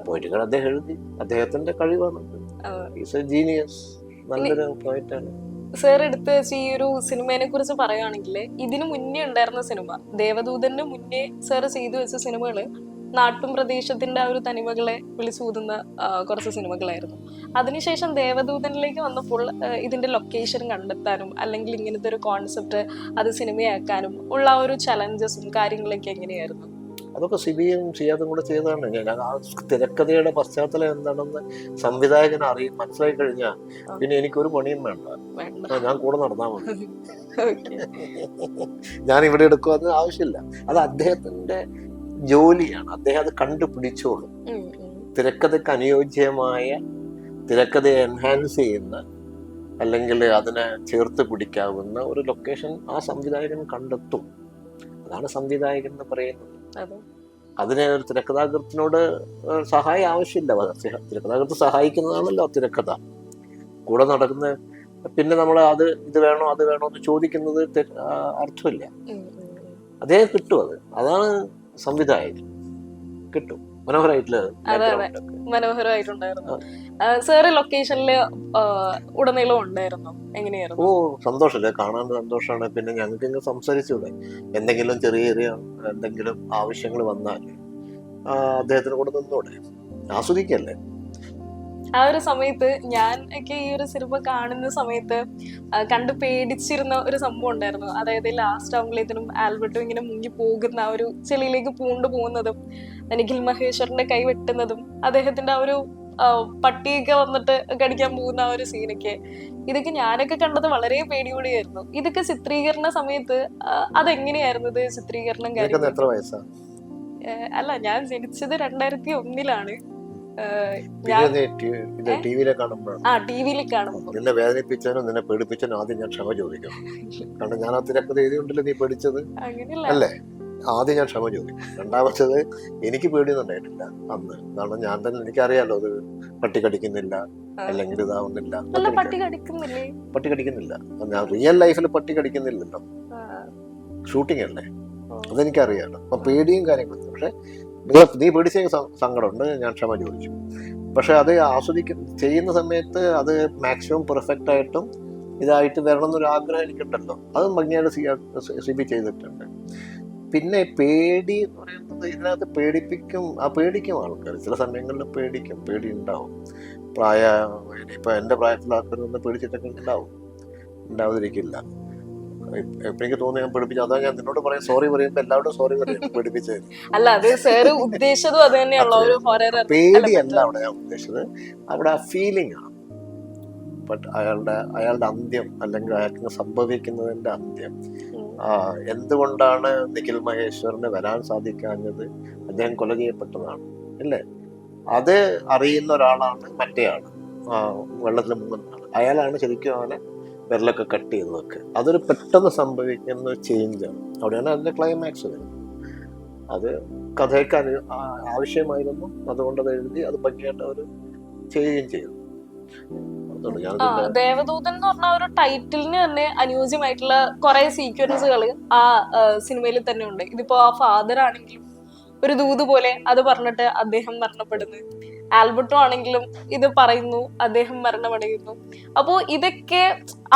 പോയറ്റിക്കൽ അദ്ദേഹം എഴുതി, അദ്ദേഹത്തിന്റെ കഴിവാണ്. ഈസ് എ ജീനിയസ്, നല്ലൊരു പോയറ്റാണ്. സാർ എടുത്ത് വെച്ച് ഈ ഒരു സിനിമയെ കുറിച്ച് പറയുകയാണെങ്കിൽ, ഇതിനു മുന്നേ ഉണ്ടായിരുന്ന സിനിമ ദേവദൂതന് മുന്നേ സാർ ചെയ്തു വെച്ച സിനിമകള് നാട്ടും പ്രദേശത്തിന്റെ ആ ഒരു തനിമകളെ വിളിച്ചൂതുന്ന കുറച്ച് സിനിമകളായിരുന്നു. അതിനുശേഷം ദേവദൂതനിലേക്ക് വന്നപ്പോൾ ഇതിന്റെ ലൊക്കേഷൻ കണ്ടെത്താനും അല്ലെങ്കിൽ ഇങ്ങനത്തെ ഒരു കോൺസെപ്റ്റ് അത് സിനിമയാക്കാനും ഉള്ള ഒരു ചലഞ്ചസും കാര്യങ്ങളൊക്കെ എങ്ങനെയായിരുന്നു? അതൊക്കെ സിബിയും സിയാദും കൂടെ ചെയ്തതാണ്. ഞാൻ ആ തിരക്കഥയുടെ പശ്ചാത്തലം എന്താണെന്ന് സംവിധായകന് മനസ്സിലാക്കി കഴിഞ്ഞാൽ പിന്നെ എനിക്കൊരു പണിയും വേണ്ട, ഞാൻ കൂടെ നടന്നാൽ മതി. ഞാൻ ഇവിടെ എടുക്കുക, അത് ആവശ്യമില്ല. അത് അദ്ദേഹത്തിന്റെ ജോലിയാണ്. അദ്ദേഹം അത് കണ്ടുപിടിച്ചോളും. തിരക്കഥയ്ക്ക് അനുയോജ്യമായ, തിരക്കഥയെ എൻഹാൻസ് ചെയ്യുന്ന അല്ലെങ്കിൽ അതിനെ ചേർത്ത് പിടിക്കാവുന്ന ഒരു ലൊക്കേഷൻ ആ സംവിധായകൻ കണ്ടെത്തും. അതാണ് സംവിധായകൻ എന്ന് പറയുന്നത്. അതിന് ഒരു തിരക്കഥാകൃത്തിനോട് സഹായം ആവശ്യമില്ല. തിരക്കഥാകൃത്ത് സഹായിക്കുന്നതാണല്ലോ തിരക്കഥ. കൂടെ നടക്കുന്ന പിന്നെ നമ്മൾ ഇത് വേണോ അത് വേണോ എന്ന് ചോദിക്കുന്നത് അർത്ഥമില്ല. അതേ കിട്ടും. അതാണ് സംവിധായകൻ. കിട്ടും മനോഹരമായിട്ടുണ്ടായിരുന്നു. സാറ് ലൊക്കേഷനില് ഉടനീളം ഉണ്ടായിരുന്നു. എങ്ങനെയായിരുന്നു? സന്തോഷല്ലേ, കാണാൻ സന്തോഷമാണ്. പിന്നെ ഞങ്ങൾക്ക് ഇങ്ങനെ സംസാരിച്ചൂടെ, എന്തെങ്കിലും ചെറിയ എന്തെങ്കിലും ആവശ്യങ്ങൾ വന്നാൽ അദ്ദേഹത്തിന് കൂടെ നിന്നൂടെ, ആസ്വദിക്കല്ലേ. ആ ഒരു സമയത്ത് ഞാൻ ഒക്കെ ഈ ഒരു സിനിമ കാണുന്ന സമയത്ത് കണ്ട് പേടിച്ചിരുന്ന ഒരു സംഭവം ഉണ്ടായിരുന്നു. അതായത് ലാസ്റ്റ് ആവുമ്പോഴത്തേനും ആൽബർട്ടും ഇങ്ങനെ മുങ്ങി പോകുന്ന ആ ഒരു ചെളിയിലേക്ക് പൂണ്ടു പോകുന്നതും നിഖിൽ മഹേശ്വറിന്റെ കൈ വെട്ടുന്നതും അദ്ദേഹത്തിന്റെ ആ ഒരു പട്ടിയൊക്കെ വന്നിട്ട് കടിക്കാൻ പോകുന്ന ആ ഒരു സീനൊക്കെ, ഇതൊക്കെ ഞാനൊക്കെ കണ്ടത് വളരെ പേടിയോടെയായിരുന്നു. ഇതൊക്കെ ചിത്രീകരണ സമയത്ത് അതെങ്ങനെയായിരുന്നു ഇത് ചിത്രീകരണം കാര്യം? അല്ല, ഞാൻ ജനിച്ചത് 2001-ലാണ്. ടിവിയിലെ കാണുമ്പോൾ നിന്നെ വേദനിപ്പിച്ചാലും നിന്നെ പേടിപ്പിച്ചാലും ആദ്യം ഞാൻ ക്ഷമ ചോദിക്കണം. കാരണം ഞാൻ ആ തിരക്കഥ എഴുതിയുണ്ടല്ലോ നീ പേടിച്ചത് അല്ലേ, ആദ്യം ഞാൻ ക്ഷമ ചോദിക്കും. രണ്ടാമത്തത് എനിക്ക് പേടിയൊന്നും ഉണ്ടായിട്ടില്ല അന്ന്. കാരണം ഞാൻ തന്നെ, എനിക്കറിയാലോ അത് പട്ടി കടിക്കുന്നില്ല അല്ലെങ്കിൽ ഇതാവുന്നില്ല. പട്ടി കടിക്കുന്നില്ല, ഞാൻ റിയൽ ലൈഫിൽ പട്ടി കടിക്കുന്നില്ലല്ലോ, ഷൂട്ടിംഗ് അല്ലേ, അതെനിക്കറിയാലോ. അപ്പൊ പേടിയും കാര്യങ്ങളും. പക്ഷെ നീ പേടിച്ച സങ്കടമുണ്ട്, ഞാൻ ക്ഷമ ചോദിച്ചു. പക്ഷെ അത് ചെയ്യുന്ന സമയത്ത് അത് മാക്സിമം പെർഫെക്റ്റ് ആയിട്ടും ഇതായിട്ട് വരണം എന്നൊരു ആഗ്രഹം എനിക്കുണ്ടല്ലോ. അതും ഭംഗിയായിട്ട് സിബി ചെയ്തിട്ടുണ്ട്. പിന്നെ പേടി എന്ന് പറയുന്നത് ഇതിനകത്ത് പേടിക്കും ആൾക്കാർ. ചില സമയങ്ങളിൽ പേടി ഉണ്ടാവും. ഇപ്പൊ എന്റെ പ്രായത്തിലുള്ള ആൾക്കാരൊന്നും പേടിച്ചിട്ടൊക്കെ ഉണ്ടാവാതിരിക്കില്ല. ഇപ്പൊ എനിക്ക് തോന്നി ഞാൻ പേടിപ്പിച്ചു. അതാ ഞാൻ നിന്നോട് പറയാം, സോറി പറയുമ്പോ എല്ലാവരും സോറി പറയും പേടിപ്പിച്ചത്. അല്ല, അത് സാർ ഉദ്ദേശിച്ചതും അത് തന്നെയാണല്ലോ, ഒരു ഹൊറർ. പേടിയല്ല അവിടെ ഞാൻ ഉദ്ദേശിച്ചത്, അവിടെ ആ ഫീലിംഗ് ആണ്. ബട്ട് അയാളുടെ അന്ത്യം, അല്ലെങ്കിൽ അയാൾക്ക് സംഭവിക്കുന്നതിന്റെ അന്ത്യം, എന്തുകൊണ്ടാണ് നിഖിൽ മഹേശ്വറിന് വരാൻ സാധിക്കാഞ്ഞത്? അദ്ദേഹം കൊല ചെയ്യപ്പെട്ടതാണ് അല്ലേ? അത് അറിയുന്ന ഒരാളാണ് മറ്റേ ആള്, വെള്ളത്തിൽ മുങ്ങുന്ന ആള്. അയാളാണ് ശരിക്കും അവനെ വിരലൊക്കെ കട്ട് ചെയ്തതൊക്കെ. അതൊരു പെട്ടെന്ന് സംഭവിക്കുന്ന ചേഞ്ചാണ്. അവിടെയാണ് അതിന്റെ ക്ലൈമാക്സ് വരുന്നത്. അത് കഥയ്ക്ക് ആവശ്യമായിരുന്നു, അതുകൊണ്ട് അത് എഴുതി അത് ഭംഗിയായിട്ട് അവർ ചെയ്യുകയും ചെയ്തു. ദേവദൂതൻ എന്ന് പറഞ്ഞ ഒരു ടൈറ്റിലിന് തന്നെ അനുയോജ്യമായിട്ടുള്ള കുറെ സീക്വൻസുകൾ ആ സിനിമയിൽ തന്നെ ഉണ്ട്. ഇതിപ്പോ ആ ഫാദർ ആണെങ്കിലും ഒരു ദൂത് പോലെ അത് പറഞ്ഞിട്ട് അദ്ദേഹം മരണപ്പെടുന്നു. ആൽബർട്ടോ ആണെങ്കിലും ഇത് പറയുന്നു, അദ്ദേഹം മരണമടയുന്നു. അപ്പോ ഇതൊക്കെ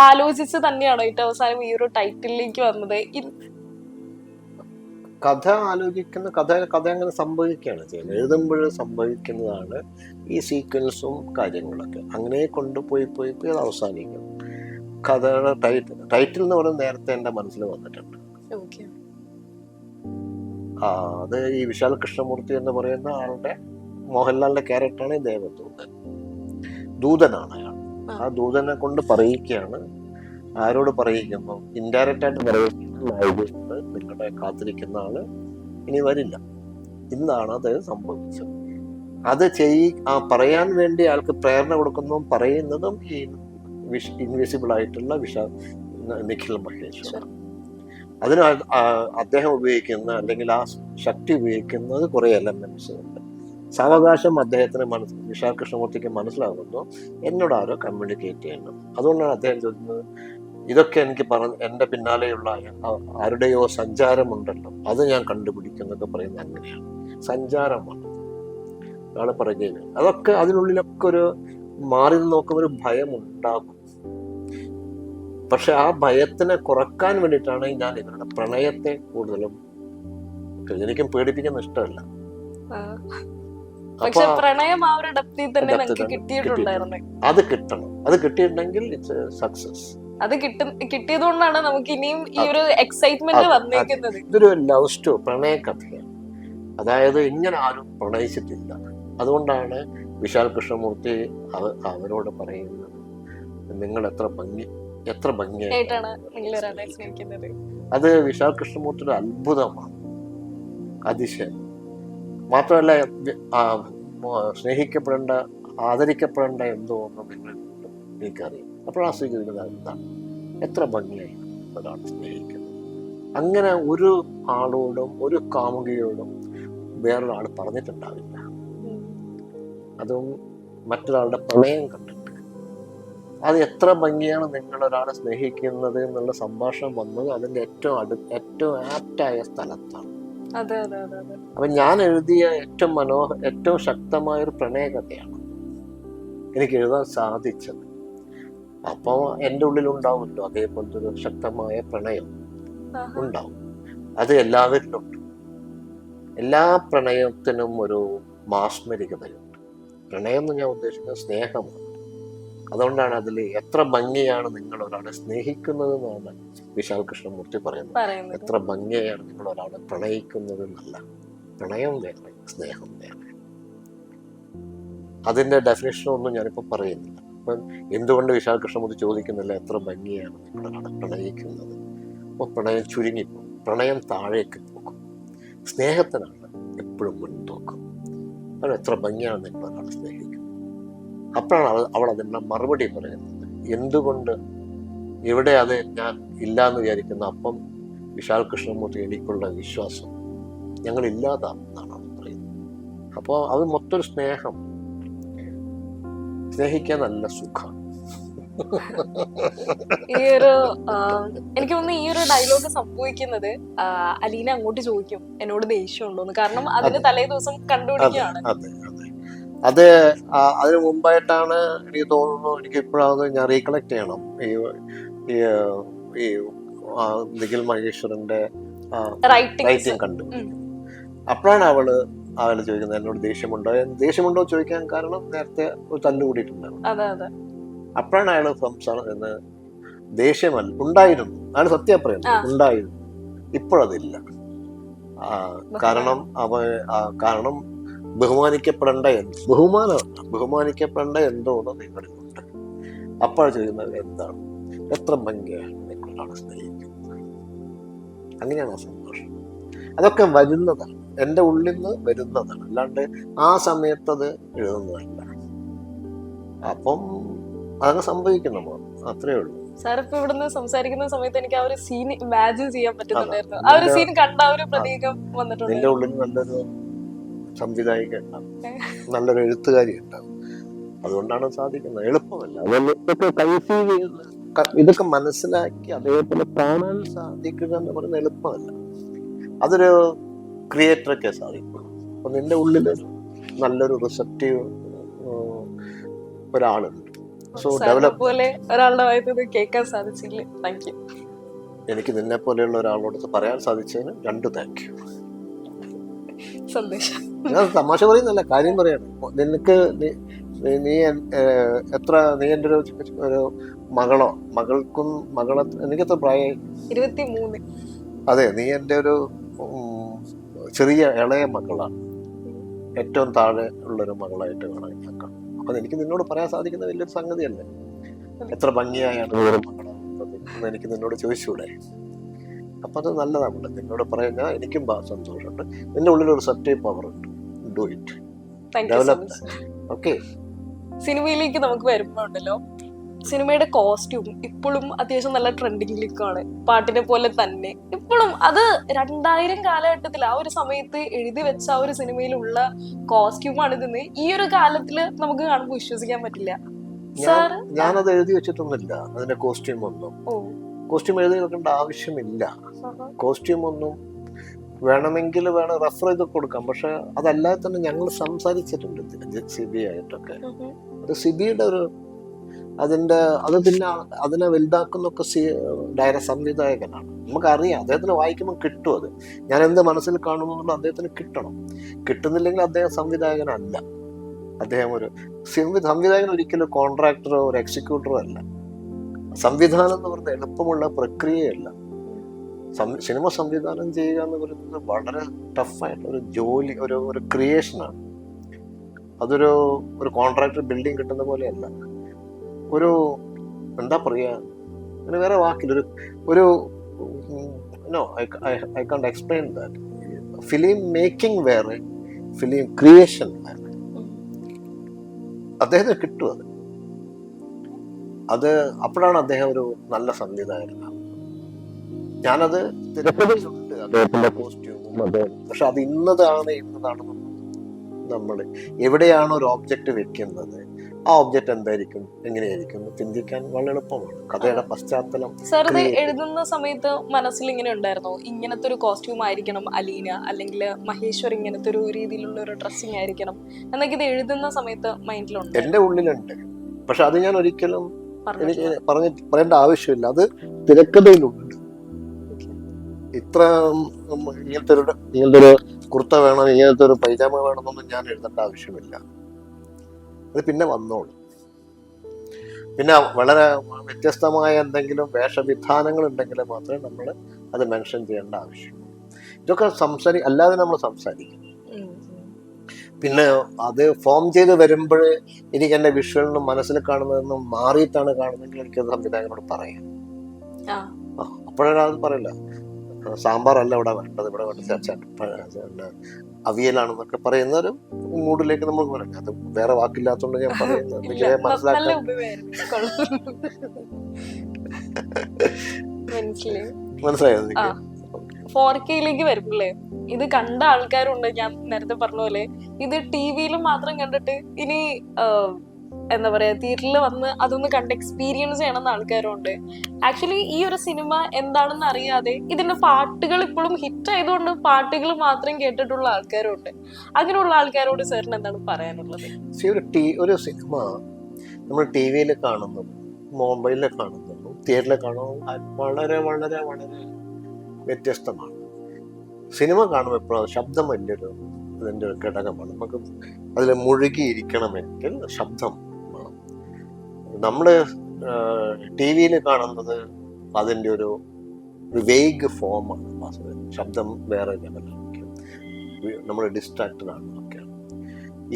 ആലോചിച്ച് തന്നെയാണോ ഏറ്റവും അവസാനം ഈ ഒരു ടൈറ്റിലേക്ക് വന്നത്? കഥ ആലോചിക്കുന്ന കഥ അങ്ങനെ സംഭവിക്കുകയാണ് ചെയ്യുന്നത്. എഴുതുമ്പോൾ സംഭവിക്കുന്നതാണ് ഈ സീക്വൻസും കാര്യങ്ങളൊക്കെ. അങ്ങനെ കൊണ്ടുപോയി അത് അവസാനിക്കും. കഥയുടെ ടൈറ്റിൽ എന്ന് പറയുന്നത് നേരത്തെ എൻ്റെ മനസ്സിൽ വന്നിട്ടുണ്ട്. അത് ഈ വിശാൽ കൃഷ്ണമൂർത്തി എന്ന് പറയുന്ന ആളുടെ, മോഹൻലാലിന്റെ ക്യാരക്ടറാണ് ഈ ദേവദൂതൻ. ദൂതനാണ് അയാൾ. ആ ദൂതനെ കൊണ്ട് പറയിക്കുകയാണ്. ആരോട് പറയിക്കുന്നു? ഇൻഡയറക്റ്റ് ആയിട്ട് പറയുന്നത്, നിങ്ങളുടെ കാത്തിരിക്കുന്ന ആള് ഇനി വരില്ല. ഇന്നാണ് അത് സംഭവിച്ചത്. അത് പറയാൻ വേണ്ടി ആൾക്ക് പ്രേരണ കൊടുക്കുന്നതും പറയുന്നതും ഈ ഇൻവിസിബിൾ ആയിട്ടുള്ള നിഖിൽ മഹേശ്വർ. അതിന് അദ്ദേഹം ഉപയോഗിക്കുന്ന, അല്ലെങ്കിൽ ആ ശക്തി ഉപയോഗിക്കുന്നത് കുറെ എലമെന്റ്സ് ഉണ്ട്. സാവകാശം അദ്ദേഹത്തിന് വിശാൽ കൃഷ്ണമൂർത്തിക്ക് മനസ്സിലാകുന്നു, എന്നോട് ആരോ കമ്മ്യൂണിക്കേറ്റ് ചെയ്യണം. അതുകൊണ്ടാണ് അദ്ദേഹം ചോദിക്കുന്നത്, ഇതൊക്കെ എനിക്ക് എൻ്റെ പിന്നാലെയുള്ള ആരുടെയോ സഞ്ചാരമുണ്ടല്ലോ, അത് ഞാൻ കണ്ടുപിടിക്കുന്നൊക്കെ പറയുന്നത് അങ്ങനെയാണ്. സഞ്ചാരമാണ് ഒരാളെ പറയുക. അതൊക്കെ അതിനുള്ളിലൊക്കെ ഒരു മാറി നോക്കുമ്പോൾ ഒരു ഭയം ഉണ്ടാകും. പക്ഷെ ആ ഭയത്തിനെ കുറക്കാൻ വേണ്ടിയിട്ടാണ് ഞാൻ ഇവരുടെ പ്രണയത്തെ കൂടുതലും, എനിക്കും പേടിപ്പിക്കുന്ന ഇഷ്ടമല്ല. അത് കിട്ടണം. അത് കിട്ടിയിട്ടുണ്ടെങ്കിൽ ഇറ്റ്സ് സക്സസ്. അത് കിട്ടിയതുകൊണ്ടാണ് നമുക്ക് ഇനിയും ഈ ഒരു എക്സൈറ്റ്മെന്റ് വന്നേക്കുന്നത്. ഇതൊരു ലവ് സ്റ്റോറി, പ്രണയ കഥയാണ്. അതായത് ഇങ്ങനെ ആരും പ്രണയിച്ചിട്ടില്ല. അതുകൊണ്ടാണ് വിശാൽ കൃഷ്ണമൂർത്തി അവരോട് പറയുന്നത്, നിങ്ങൾ എത്ര ഭംഗിയായിട്ടാണ് അത്. വിശാൽ കൃഷ്ണമൂർത്തിയുടെ അത്ഭുതമാണ്, അതിശയം. മാത്രമല്ല, സ്നേഹിക്കപ്പെടേണ്ട, ആദരിക്കപ്പെടേണ്ട എന്തോ ഒന്നും എനിക്കറിയാം. അപ്പോഴാണ് സ്വീകരിക്കുന്നത് എന്താണ്, എത്ര ഭംഗിയായി ഒരാൾ സ്നേഹിക്കുന്നത്. അങ്ങനെ ഒരു ആളോടും ഒരു കാമുകിയോടും വേറൊരാൾ പറഞ്ഞിട്ടുണ്ടാവില്ല. അതും മറ്റൊരാളുടെ പ്രണയം കണ്ടിട്ട്. അത് എത്ര ഭംഗിയാണ് നിങ്ങൾ ഒരാളെ സ്നേഹിക്കുന്നത് എന്നുള്ള സംഭാഷണം വന്നത് അതിന്റെ ഏറ്റവും ആപ്റ്റായ സ്ഥലത്താണ്. അപ്പൊ ഞാൻ എഴുതിയ ഏറ്റവും ശക്തമായ ഒരു പ്രണയകഥയാണ് എനിക്ക് എഴുതാൻ സാധിച്ചത്. അപ്പൊ എൻ്റെ ഉള്ളിലുണ്ടാവുമല്ലോ അതേപോലത്തെ ഒരു ശക്തമായ പ്രണയം ഉണ്ടാവും. അത് എല്ലാവരിലുണ്ട്. എല്ലാ പ്രണയത്തിനും ഒരു മാസ്മരികതയുണ്ട്. പ്രണയം എന്ന് ഞാൻ ഉദ്ദേശിക്കുന്നത് സ്നേഹമാണ്. അതുകൊണ്ടാണ് അതിൽ എത്ര ഭംഗിയാണ് നിങ്ങൾ ഒരാളെ സ്നേഹിക്കുന്നത് എന്നാണ് വിശാൽ കൃഷ്ണമൂർത്തി പറയുന്നത്. എത്ര ഭംഗിയാണ് നിങ്ങൾ ഒരാളെ പ്രണയിക്കുന്നത് എന്നല്ല. പ്രണയം വേറെ, സ്നേഹം വേറെ. അതിന്റെ ഡെഫിനേഷനൊന്നും ഞാനിപ്പോൾ പറയുന്നില്ല. അപ്പം എന്തുകൊണ്ട് വിശാൽ കൃഷ്ണമൂർത്തി ചോദിക്കുന്നില്ല എത്ര ഭംഗിയാണ് നിങ്ങൾ ഒരാളെ പ്രണയിക്കുന്നത്? അപ്പോൾ പ്രണയം ചുരുങ്ങിപ്പോകും, പ്രണയം താഴേക്ക് പോകും. സ്നേഹത്തിനാണ് എപ്പോഴും മുൻതൂക്കം. അപ്പോൾ എത്ര ഭംഗിയാണ് നിങ്ങൾ ഒരാളെ സ്നേഹിക്കുന്നത്. അപ്പോഴാണ് അവൾ അതിൻ്റെ മറുപടി പറയുന്നത്. എന്തുകൊണ്ട് ഇവിടെ അത് ഞാൻ ഇല്ലാന്ന് വിചാരിക്കുന്ന അപ്പം വിശാൽ കൃഷ്ണമൂർത്തി എനിക്കുള്ള വിശ്വാസം ഞങ്ങൾ ഇല്ലാതാണെന്നാണ് അവൾ പറയുന്നത്. അപ്പോൾ അത് മൊത്തം സ്നേഹം. സ്നേഹിക്കാൻ നല്ല സുഖം. എനിക്ക് തോന്നുന്നു ഈ ഒരു ഡയലോഗ് സംഭവിക്കുന്നത് അലീന അങ്ങോട്ട് ചോദിക്കും എന്നോട് ദേഷ്യമുണ്ടോന്ന്. കാരണം അതിന് തലേ ദിവസം കണ്ടുപിടിക്കുകയാണ്. അത് അതിന് മുമ്പായിട്ടാണ് എനിക്ക് തോന്നുന്നു. എനിക്ക് ഇപ്പോഴാണ് ഞാൻ റീകളക്ട് ചെയ്യണം ഈ നിഖിൽ മഹേശ്വരന്റെ റൈറ്റിംഗ് കണ്ടു. അപ്പോഴാണ് അവള് ചോദിക്കുന്നത് എന്നോട് ദേഷ്യമുണ്ടോ ചോദിക്കാൻ കാരണം നേരത്തെ ഒരു തല്ലുകൂടിയിട്ടുണ്ടായിരുന്നു. അപ്പോഴാണ് അയാള് സംസാരം ദേഷ്യമല്ല ഉണ്ടായിരുന്നു. അയാൾ സത്യം പറയുന്നത് ഉണ്ടായിരുന്നു. ഇപ്പോഴതില്ല. കാരണം ബഹുമാനിക്കപ്പെടേണ്ട എന്തോ നിങ്ങളിലുണ്ട്. അപ്പോൾ ചെയ്യുന്നത് എന്താണ്? എത്ര ഭംഗിയാണ് നിങ്ങളാണ് സ്നേഹിക്കുന്നത്. അങ്ങനെയാണ് ആ സന്തോഷം. അതൊക്കെ വരുന്നതാണ്, എൻ്റെ ഉള്ളിൽ നിന്ന് വരുന്നതാണ്, അല്ലാണ്ട് ആ സമയത്ത് അത് എഴുതുന്നതല്ല. അപ്പം അതൊക്കെ സംഭവിക്കുന്നു, അത്രേ ഉള്ളൂ. സാർ ഇപ്പൊ ഇവിടുന്ന് സംസാരിക്കുന്ന സമയത്ത് എനിക്ക് ആ ഒരു സീൻ ഇമാജിൻ ചെയ്യാൻ പറ്റുന്നുണ്ടായിരുന്നു. ആ ഒരു സീൻ കണ്ട ആ ഒരു പ്രതീകം വന്നിട്ടുണ്ട്. നിന്റെ ഉള്ളിൽ നല്ലൊരു സംവിധായിക ഉണ്ടാവും, നല്ലൊരു എഴുത്തുകാരി ഉണ്ടാവും. അതുകൊണ്ടാണ് സാധിക്കുന്നത്. എളുപ്പമല്ല. ഇതൊക്കെ മനസ്സിലാക്കി അതേപോലെ കാണാൻ സാധിക്കുക എന്ന് പറയുന്നത് എളുപ്പമല്ല. അതൊരു ക്രിയേറ്ററൊക്കെ സാധിക്കുള്ളൂ. അപ്പൊ നിന്റെ ഉള്ളിൽ നല്ലൊരു റിസപ്റ്റീവ് ഒരാളുണ്ട്. സോ ഡെവലപ്പ് പോലെ ഒരാളുടെ വായത്ത് കേൾക്കാൻ സാധിച്ചില്ല. Thank you. എനിക്ക് നിന്നെ പോലെയുള്ള ഒരാളോട് പറയാൻ സാധിച്ചതിന് 2 താങ്ക് യു. സന്തോഷം. ഞാൻ തമാശ പറയുന്നല്ല, കാര്യം പറയാണ്. നിനക്ക് നീ എൻ്റെ ഒരു മകളെ എനിക്ക് എത്ര പ്രായമായി? 23. അതെ, നീ എൻ്റെ ഒരു ചെറിയ ഇളയ മകളാണ്. ഏറ്റവും താഴെ ഉള്ളൊരു മകളായിട്ട് കാണാൻ ഞാൻ കാണും. അപ്പൊ എനിക്ക് നിന്നോട് പറയാൻ സാധിക്കുന്ന വലിയൊരു സംഗതിയല്ലേ. എത്ര ഭംഗിയായാണ് ഒരു മകളാകുന്നത് എന്ന് എനിക്ക് നിന്നോട് ചോദിച്ചൂടെ? അപ്പൊ അത് നല്ലതാണ്. നിന്നോട് പറയാൻ എനിക്കും സന്തോഷമുണ്ട്. നിന്റെ ഉള്ളിൽ ഒരു സബ്ജക്റ്റ് പവർ ഉണ്ട്. Do it, develop. ഓക്കെ, സിനിമയിലേക്ക് നമുക്ക് വരുമ്പോ ഉണ്ടല്ലോ, സിനിമയുടെ കോസ്റ്റ്യൂം ഇപ്പോഴും അത്യാവശ്യം നല്ല ട്രെൻഡിങ്ങിലേക്കാണ്. പാട്ടിനെ പോലെ തന്നെ ഇപ്പോഴും അത് 2000 കാലഘട്ടത്തിൽ ആ ഒരു സമയത്ത് എഴുതി വെച്ച ആ ഒരു സിനിമയിലുള്ള കോസ്റ്റ്യൂമാണ് ഇതെന്ന് ഈ ഒരു കാലത്തില് നമുക്ക് കാണുമ്പോൾ വിശ്വസിക്കാൻ പറ്റില്ല. ഞാനത് എഴുതി വെച്ചിട്ടൊന്നുമില്ല. അതിന്റെ കോസ്റ്റ്യൂം എഴുതി വെക്കേണ്ട ആവശ്യമില്ല. കോസ്റ്റ്യൂം ഒന്നും വേണമെങ്കിൽ റെഫർ ചെയ്ത് കൊടുക്കാം. പക്ഷെ അതല്ലാതെ തന്നെ ഞങ്ങൾ സംസാരിച്ചിട്ടുണ്ട് സിബി ആയിട്ടൊക്കെ. അത് സിബിയുടെ ഒരു അതിനെ വലുതാക്കുന്നൊക്കെ സംവിധായകനാണ്. നമുക്കറിയാം, അദ്ദേഹത്തിന് വായിക്കുമ്പോൾ കിട്ടും. അത് ഞാൻ എന്ത് മനസ്സിൽ കാണുന്നു എന്നുള്ള അദ്ദേഹത്തിന് കിട്ടണം. കിട്ടുന്നില്ലെങ്കിൽ അദ്ദേഹം സംവിധായകനല്ല. അദ്ദേഹം ഒരു സംവിധായകൻ ഒരിക്കലും കോൺട്രാക്ടറോ ഒരു എക്സിക്യൂട്ടറോ അല്ല. സംവിധാനം എന്ന് പറയുന്നത് എളുപ്പമുള്ള പ്രക്രിയയല്ല. സിനിമ സംവിധാനം ചെയ്യുക എന്ന് പറയുന്നത് വളരെ ടഫായിട്ടുള്ള ജോലി, ഒരു ക്രിയേഷനാണ്. അതൊരു കോൺട്രാക്ടർ ബിൽഡിംഗ് കിട്ടുന്ന പോലെയല്ല. എന്താ പറയാ, അങ്ങനെ വേറെ വാക്കില്ല. I can't explain that. Film making വേറെ, ഫിലിം ക്രിയേഷൻ വേറെ. അദ്ദേഹത്തിന് കിട്ടും അത് അപ്പോഴാണ് അദ്ദേഹം ഒരു നല്ല സംവിധായകനാണ്. ഞാനത് തിരക്കഥയിലുണ്ട് അദ്ദേഹത്തിന്റെ കോസ്റ്റ്യൂമും അദ്ദേഹം. പക്ഷെ അത് ഇന്നതാണെന്നൊന്നും നമ്മൾ എവിടെയാണോ ഒരു ഓബ്ജക്റ്റ് വെക്കുന്നത് ആ ഒബ്ജക്റ്റ് എന്തായിരിക്കും, എങ്ങനെയായിരിക്കും ചിന്തിക്കാൻ വളരെ എളുപ്പമാണ്. കഥയുടെ പശ്ചാത്തലം സാർ ഇത് എഴുതുന്ന സമയത്ത് മനസ്സിൽ ഇങ്ങനെ ഉണ്ടായിരുന്നോ, ഇങ്ങനത്തെ ഒരു കോസ്റ്റ്യൂം ആയിരിക്കണം അലീന, അല്ലെങ്കിൽ മഹേശ്വർ ഇങ്ങനത്തെ ഒരു രീതിയിലുള്ള ഒരു ഡ്രസ്സിങ് ആയിരിക്കണം എന്നൊക്കെ ഇത് എഴുതുന്ന സമയത്ത് മൈൻഡിലുണ്ട്? എന്റെ ഉള്ളിലുണ്ട്, പക്ഷെ അത് ഞാൻ ഒരിക്കലും എനിക്ക് പറയേണ്ട ആവശ്യമില്ല. അത് തിരക്കഥയിലുണ്ട്. ഇത്ര ഇങ്ങനത്തെ ഒരു കുർത്ത വേണം, ഇങ്ങനത്തെ ഒരു പൈജാമ വേണമെന്നൊന്നും ഞാൻ എഴുതേണ്ട ആവശ്യമില്ല. അത് പിന്നെ വന്നോളൂ. പിന്നെ വളരെ വ്യത്യസ്തമായ എന്തെങ്കിലും വേഷവിധാനങ്ങൾ ഉണ്ടെങ്കിൽ മാത്രമേ നമ്മൾ അത് മെൻഷൻ ചെയ്യേണ്ട ആവശ്യമുള്ളൂ. ഇതൊക്കെ അല്ലാതെ നമ്മൾ സംസാരിക്കും. പിന്നെ അത് ഫോം ചെയ്ത് വരുമ്പോൾ എനിക്ക് എൻ്റെ വിഷ്വലിനും മനസ്സിൽ കാണുന്നതെന്നും മാറിയിട്ടാണ് കാണുന്നതെങ്കിൽ എനിക്കത് സംവിധായകനോട് പറയാം. അപ്പോഴത് പറയില്ല, സാമ്പാറല്ല ഇവിടെ വേണ്ടത്, ഇവിടെ വേണ്ട അവിയലാണെന്നൊക്കെ പറയുന്ന ഒരു മൂഡിലേക്ക് നമ്മൾ പറയും. അത് വേറെ വാക്കില്ലാത്തതുകൊണ്ട് ഞാൻ പറയുന്നത് മനസ്സിലാക്കാൻ. മനസ്സിലായോ? 4K വരുമ്പോഴേ ഇത് കണ്ട ആൾക്കാരുണ്ട്. ഞാൻ നേരത്തെ പറഞ്ഞ പോലെ ഇത് ടിവിയിൽ മാത്രം കണ്ടിട്ട് ഇനി എന്താ പറയാ തിയേറ്ററിൽ വന്ന് അതൊന്ന് കണ്ട് എക്സ്പീരിയൻസ് ചെയ്യണമെന്ന് ആൾക്കാരുണ്ട്. ആക്ച്വലി ഈ ഒരു സിനിമ എന്താണെന്ന് അറിയാതെ ഇതിന്റെ പാട്ടുകൾ ഇപ്പോഴും ഹിറ്റ് ആയതുകൊണ്ട് പാട്ടുകൾ മാത്രം കേട്ടിട്ടുള്ള ആൾക്കാരുണ്ട്. അങ്ങനെയുള്ള ആൾക്കാരോട് സാറിന് എന്താണ് പറയാനുള്ളത്? ഒരു സിനിമ നമ്മൾ ടിവിയിൽ കാണുന്നതും മൊബൈലിൽ കാണുന്നതും തിയേറ്ററിൽ കാണുന്നതും വളരെ വളരെ വളരെ വ്യത്യസ്തമാണ്. സിനിമ കാണുമ്പോൾ എപ്പോഴും ശബ്ദം വലിയൊരു ഇതിൻ്റെ ഒരു ഘടകമാണ്. നമുക്ക് അതിൽ മുഴുകിയിരിക്കണമെങ്കിൽ ശബ്ദം വേണം. നമ്മൾ ടി വിയിൽ കാണുന്നത് അതിൻ്റെ ഒരു വേഗ് ഫോമാണ്. ശബ്ദം വേറെ ലെവലിലൊക്കെയാണ്, നമ്മൾ ഡിസ്ട്രാക്റ്റഡ് ആണെന്നൊക്കെയാണ്.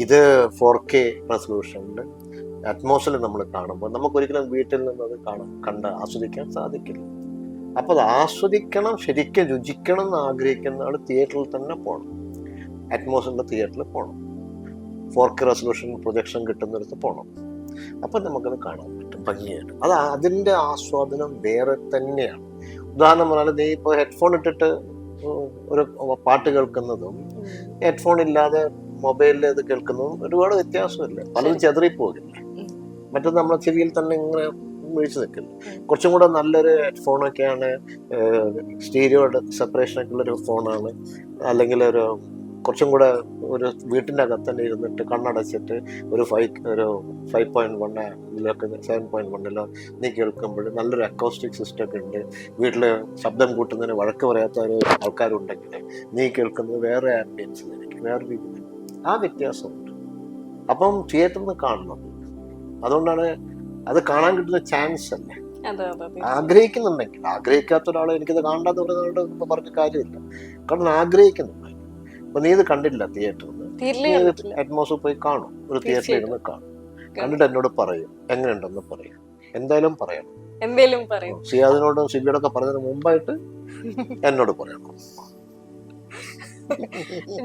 ഇത് 4K റെസൊല്യൂഷനിൽ അറ്റ്മോസ്ഫിയറിൽ നമ്മൾ കാണുമ്പോൾ നമുക്കൊരിക്കലും വീട്ടിൽ നിന്ന് അത് കണ്ട് ആസ്വദിക്കാൻ സാധിക്കില്ല. അപ്പോൾ അത് ആസ്വദിക്കണം, ശരിക്കും രുചിക്കണം എന്ന് ആഗ്രഹിക്കുന്ന ആൾ തിയേറ്ററിൽ തന്നെ പോകണം. അറ്റ്മോസ്ഫിയറിൻ്റെ തിയേറ്ററിൽ പോകണം. 4K റെസൊല്യൂഷൻ പ്രൊജക്ഷൻ കിട്ടുന്നിടത്ത് പോകണം. അപ്പം നമുക്കത് കാണാൻ പറ്റും ഭംഗിയായിട്ട്. അത് അതിൻ്റെ ആസ്വാദനം വേറെ തന്നെയാണ്. ഉദാഹരണം പറഞ്ഞാൽ നീ ഇപ്പോൾ ഹെഡ്ഫോൺ ഇട്ടിട്ട് ഒരു പാട്ട് കേൾക്കുന്നതും ഹെഡ്ഫോൺ ഇല്ലാതെ മൊബൈലിൽ ഇത് കേൾക്കുന്നതും ഒരുപാട് വ്യത്യാസമില്ല. പലതും ചെതറിപ്പോകില്ല. മറ്റത് നമ്മളെ ചെവിയിൽ തന്നെ ഇങ്ങനെ വീഴ്ച നിൽക്കില്ല. കുറച്ചും കൂടെ നല്ലൊരു ഹെഡ്ഫോണൊക്കെയാണ്, സ്റ്റീരിയോയുടെ സെപ്പറേഷനൊക്കെ ഉള്ളൊരു ഫോണാണ്. അല്ലെങ്കിൽ കുറച്ചും കൂടെ ഒരു വീട്ടിൻ്റെ അകത്ത് തന്നെ ഇരുന്നിട്ട് കണ്ണടച്ചിട്ട് ഒരു 5.1 ഇതിലൊക്കെ 7.1 നീ കേൾക്കുമ്പോൾ നല്ലൊരു അക്കോസ്റ്റിക് സിസ്റ്റം ഒക്കെ ഉണ്ട്. വീട്ടിൽ ശബ്ദം കൂട്ടുന്നതിന് വഴക്ക് പറയാത്ത ഒരു ആൾക്കാരുണ്ടെങ്കിൽ നീ കേൾക്കുന്നത് വേറെ ആംബിയൻസിലായിരിക്കും, വേറെ രീതിയിൽ. ആ വ്യത്യാസമുണ്ട്. അപ്പം തിയേറ്ററിൽ നിന്ന് കാണണം. അതുകൊണ്ടാണ് അത് കാണാൻ കിട്ടുന്ന ചാൻസ് അല്ലേ. ആഗ്രഹിക്കുന്നുണ്ടെങ്കിൽ, ആഗ്രഹിക്കാത്ത ഒരാളെ എനിക്കിത് കാണാതെ പറയുന്നതുകൊണ്ട് പറഞ്ഞ കാര്യമില്ല. കാരണം ആഗ്രഹിക്കുന്നുണ്ടെങ്കിൽ, അപ്പൊ നീ ഇത് കണ്ടില്ല തിയേറ്ററിൽ, അറ്റ്മോസ്ഫിയർ പോയി കാണും, ഒരു തിയേറ്ററിൽ ഇരുന്ന് കാണും. കണ്ടിട്ട് എന്നോട് പറയും എങ്ങനെയുണ്ടെന്ന് പറയും. എന്തായാലും പറയണം. സിയാദിനോടും സിബിയോടൊക്കെ പറഞ്ഞതിന് മുമ്പായിട്ട് എന്നോട് പറയണം.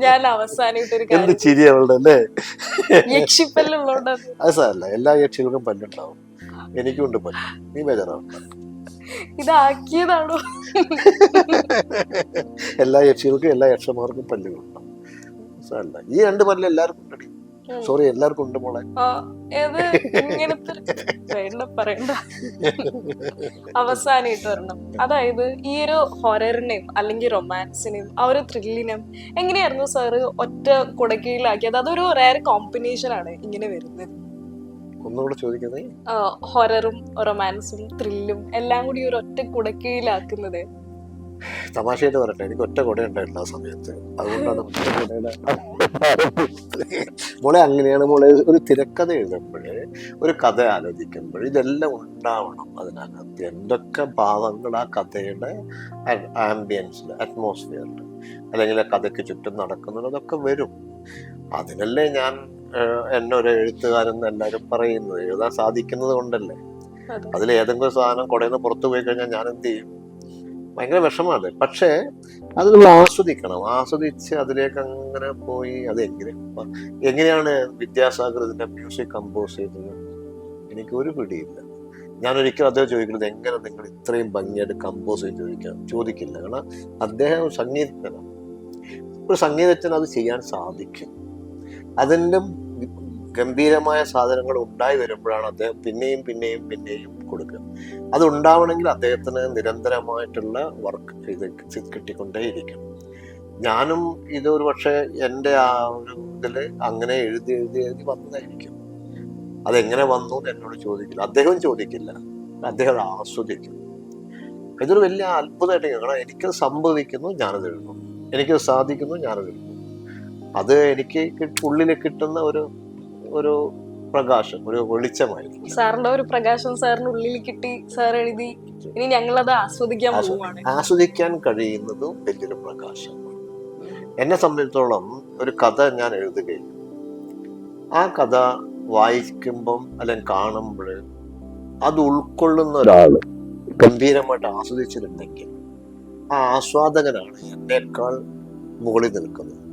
ഞാൻ അവസാനമായിട്ടൊരു എന്ത് ചിരി അവളുടെ അല്ലേ. അത് സാരല്ല, എല്ലാ യക്ഷികൾക്കും പല്ലുണ്ടാവും. എനിക്കുണ്ട് പല്ല്, നീ ബേജാറാവണ്ട. ഇതാക്കിയതാണോ? എല്ലാ യക്ഷികൾക്കും എല്ലാ യക്ഷന്മാർക്കും പല്ലുകളുണ്ടാവും. സാരല്ല, ഈ 2 പല്ല് എല്ലാവർക്കും ഉണ്ടടി. സോറി, എല്ലാവർക്കും ഉണ്ട് മോളെ. പറയണ്ട. അവസാനായിട്ട് വരണം. അതായത് ഈ ഒരു ഹൊററിനെയും അല്ലെങ്കിൽ റൊമാൻസിനെയും ആ ഒരു ത്രില്ലിനെയും എങ്ങനെയായിരുന്നു സാറ് ഒറ്റ കുടക്കീഴിലാക്കിയത്? അതൊരു റയർ കോമ്പിനേഷൻ ആണ് ഇങ്ങനെ വരുന്നത്. ഒന്നുകൂടെ ചോദിക്കുന്നത്. ഹൊററും റൊമാൻസും ത്രില്ലും എല്ലാം കൂടി ഒരു ഒറ്റ കുടക്കീഴിലാക്കുന്നത്. തമാശയായിട്ട് പറയട്ടെ, എനിക്ക് ഒറ്റ കുട ഉണ്ടായിട്ടില്ല ആ സമയത്ത്. അതുകൊണ്ടാണ് മോളെ അങ്ങനെയാണ് മോളെ. ഒരു തിരക്കഥ എഴുതുമ്പോഴേ, ഒരു കഥ ആലോചിക്കുമ്പോൾ ഇതെല്ലാം ഉണ്ടാവണം അതിനകത്ത്. എന്തൊക്കെ ഭാവങ്ങൾ ആ കഥയുടെ ആംബിയൻസിൽ, അറ്റ്മോസ്ഫിയറിൽ, അല്ലെങ്കിൽ ആ കഥയ്ക്ക് ചുറ്റും നടക്കുന്നത്, അതൊക്കെ വരും. അതിനല്ലേ ഞാൻ എന്നൊരു എഴുത്തുകാരെന്ന് എല്ലാവരും പറയുന്നത്. എഴുതാൻ സാധിക്കുന്നത് കൊണ്ടല്ലേ. അതിൽ ഏതെങ്കിലും സാധനം കുടയിൽ പുറത്തു പോയി കഴിഞ്ഞാൽ ഞാൻ എന്ത് ചെയ്യും? ഭയങ്കര വിഷമാണ്. പക്ഷേ അത് നമ്മൾ ആസ്വദിക്കണം. ആസ്വദിച്ച് അതിലേക്ക് അങ്ങനെ പോയി. അത് എങ്ങനെയാണ് വിദ്യാസാഗർ ഇതിന്റെ മ്യൂസിക് കമ്പോസ് ചെയ്തത് എനിക്ക് ഒരു പിടിയില്ല. ഞാൻ ഒരിക്കലും അദ്ദേഹം ചോദിക്കുന്നത് എങ്ങനെ നിങ്ങൾ ഇത്രയും ഭംഗിയായിട്ട് കമ്പോസ് ചെയ്ത് ചോദിക്കില്ല. കാരണം അദ്ദേഹം സംഗീതജ്ഞനാണ്. ഒരു സംഗീതജ്ഞന് അത് ചെയ്യാൻ സാധിക്കും. അതിൻ്റെ ഗംഭീരമായ സാധനങ്ങൾ ഉണ്ടായി വരുമ്പോഴാണ് അദ്ദേഹം പിന്നെയും പിന്നെയും പിന്നെയും കൊടുക്കുക. അത് ഉണ്ടാവണമെങ്കിൽ അദ്ദേഹത്തിന് നിരന്തരമായിട്ടുള്ള വർക്ക് ഇത് കിട്ടിക്കൊണ്ടേയിരിക്കണം. ഞാനും ഇത് ഒരു പക്ഷേ എൻ്റെ ആ ഒരു ഇതിൽ അങ്ങനെ എഴുതി എഴുതി എഴുതി വന്നതായിരിക്കും. അതെങ്ങനെ വന്നു എന്ന് എന്നോട് ചോദിക്കില്ല, അദ്ദേഹം ചോദിക്കില്ല, അദ്ദേഹം അത് ആസ്വദിക്കും. ഇതൊരു വലിയ അത്ഭുതമായിട്ട് കാരണം എനിക്കത് സംഭവിക്കുന്നു, ഞാനത് എഴുതുന്നു, എനിക്കത് സാധിക്കുന്നു, ഞാനത് എഴുതുന്നു. അത് എനിക്ക് ഉള്ളിൽ കിട്ടുന്ന ഒരു ഒരു പ്രകാശം, ഒരു വെളിച്ചമായിരുന്നു. സാറിന്റെ ഒരു പ്രകാശം സാറിന് ഉള്ളിൽ കിട്ടി, സാർ എഴുതി, ഇനി ഞങ്ങളത് ആസ്വദിക്കാൻ പോവുകയാണ്. ആസ്വദിക്കാൻ കഴിയുന്നതും വലിയൊരു പ്രകാശമാണ്. എന്നെ സംബന്ധിച്ചിടത്തോളം ഒരു കഥ ഞാൻ എഴുതുകയും ആ കഥ വായിക്കുമ്പം അല്ലെങ്കിൽ കാണുമ്പോൾ അത് ഉൾക്കൊള്ളുന്ന ഒരാൾ ഗംഭീരമായിട്ട് ആസ്വദിച്ചിട്ടുണ്ടെങ്കിൽ ആ ആസ്വാദകനാണ് എന്നേക്കാൾ മുകളിൽ നിൽക്കുന്നത്.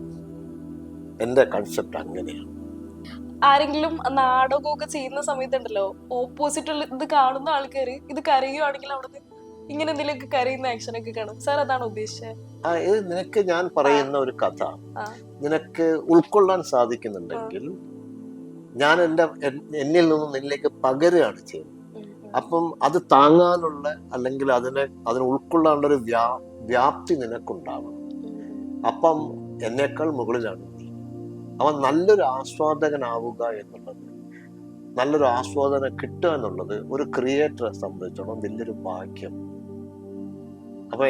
എൻ്റെ കൺസെപ്റ്റ് അങ്ങനെയാണ്. ആരെങ്കിലും നാടകമൊക്കെ ചെയ്യുന്ന സമയത്തുണ്ടല്ലോ, ഓപ്പോസിറ്റ് ഇത് കാണുന്ന ആൾക്കാർ ഇത് കരയുവാണെങ്കിൽ അവിടുന്ന് ഇങ്ങനെ എന്തെങ്കിലുമൊക്കെ കരയുന്ന ആക്ഷൻ ഒക്കെ കാണും. സാർ അതാണ് ഉദ്ദേശിച്ചത്? ഇത് നിനക്ക് ഞാൻ പറയുന്ന ഒരു കഥ നിനക്ക് ഉൾക്കൊള്ളാൻ സാധിക്കുന്നുണ്ടെങ്കിൽ ഞാൻ എന്നിൽ നിന്നും നിന്നിലേക്ക് പകരുകയാണ് ചെയ്യുന്നത്. അപ്പം അത് താങ്ങാനുള്ള അല്ലെങ്കിൽ അതിനെ ഉൾക്കൊള്ളാനുള്ള ഒരു വ്യാപ്തി നിനക്കുണ്ടാവണം. അപ്പം എന്നേക്കാൾ മുകളിലാണ് നീ. അവൻ നല്ലൊരു ആസ്വാദകനാവുക എന്നുള്ളത്, നല്ലൊരു ആസ്വാദനം കിട്ടുക എന്നുള്ളത് ഒരു ക്രിയേറ്ററെ സംബന്ധിച്ചോളം വലിയൊരു ഭാഗ്യം. അപ്പൊ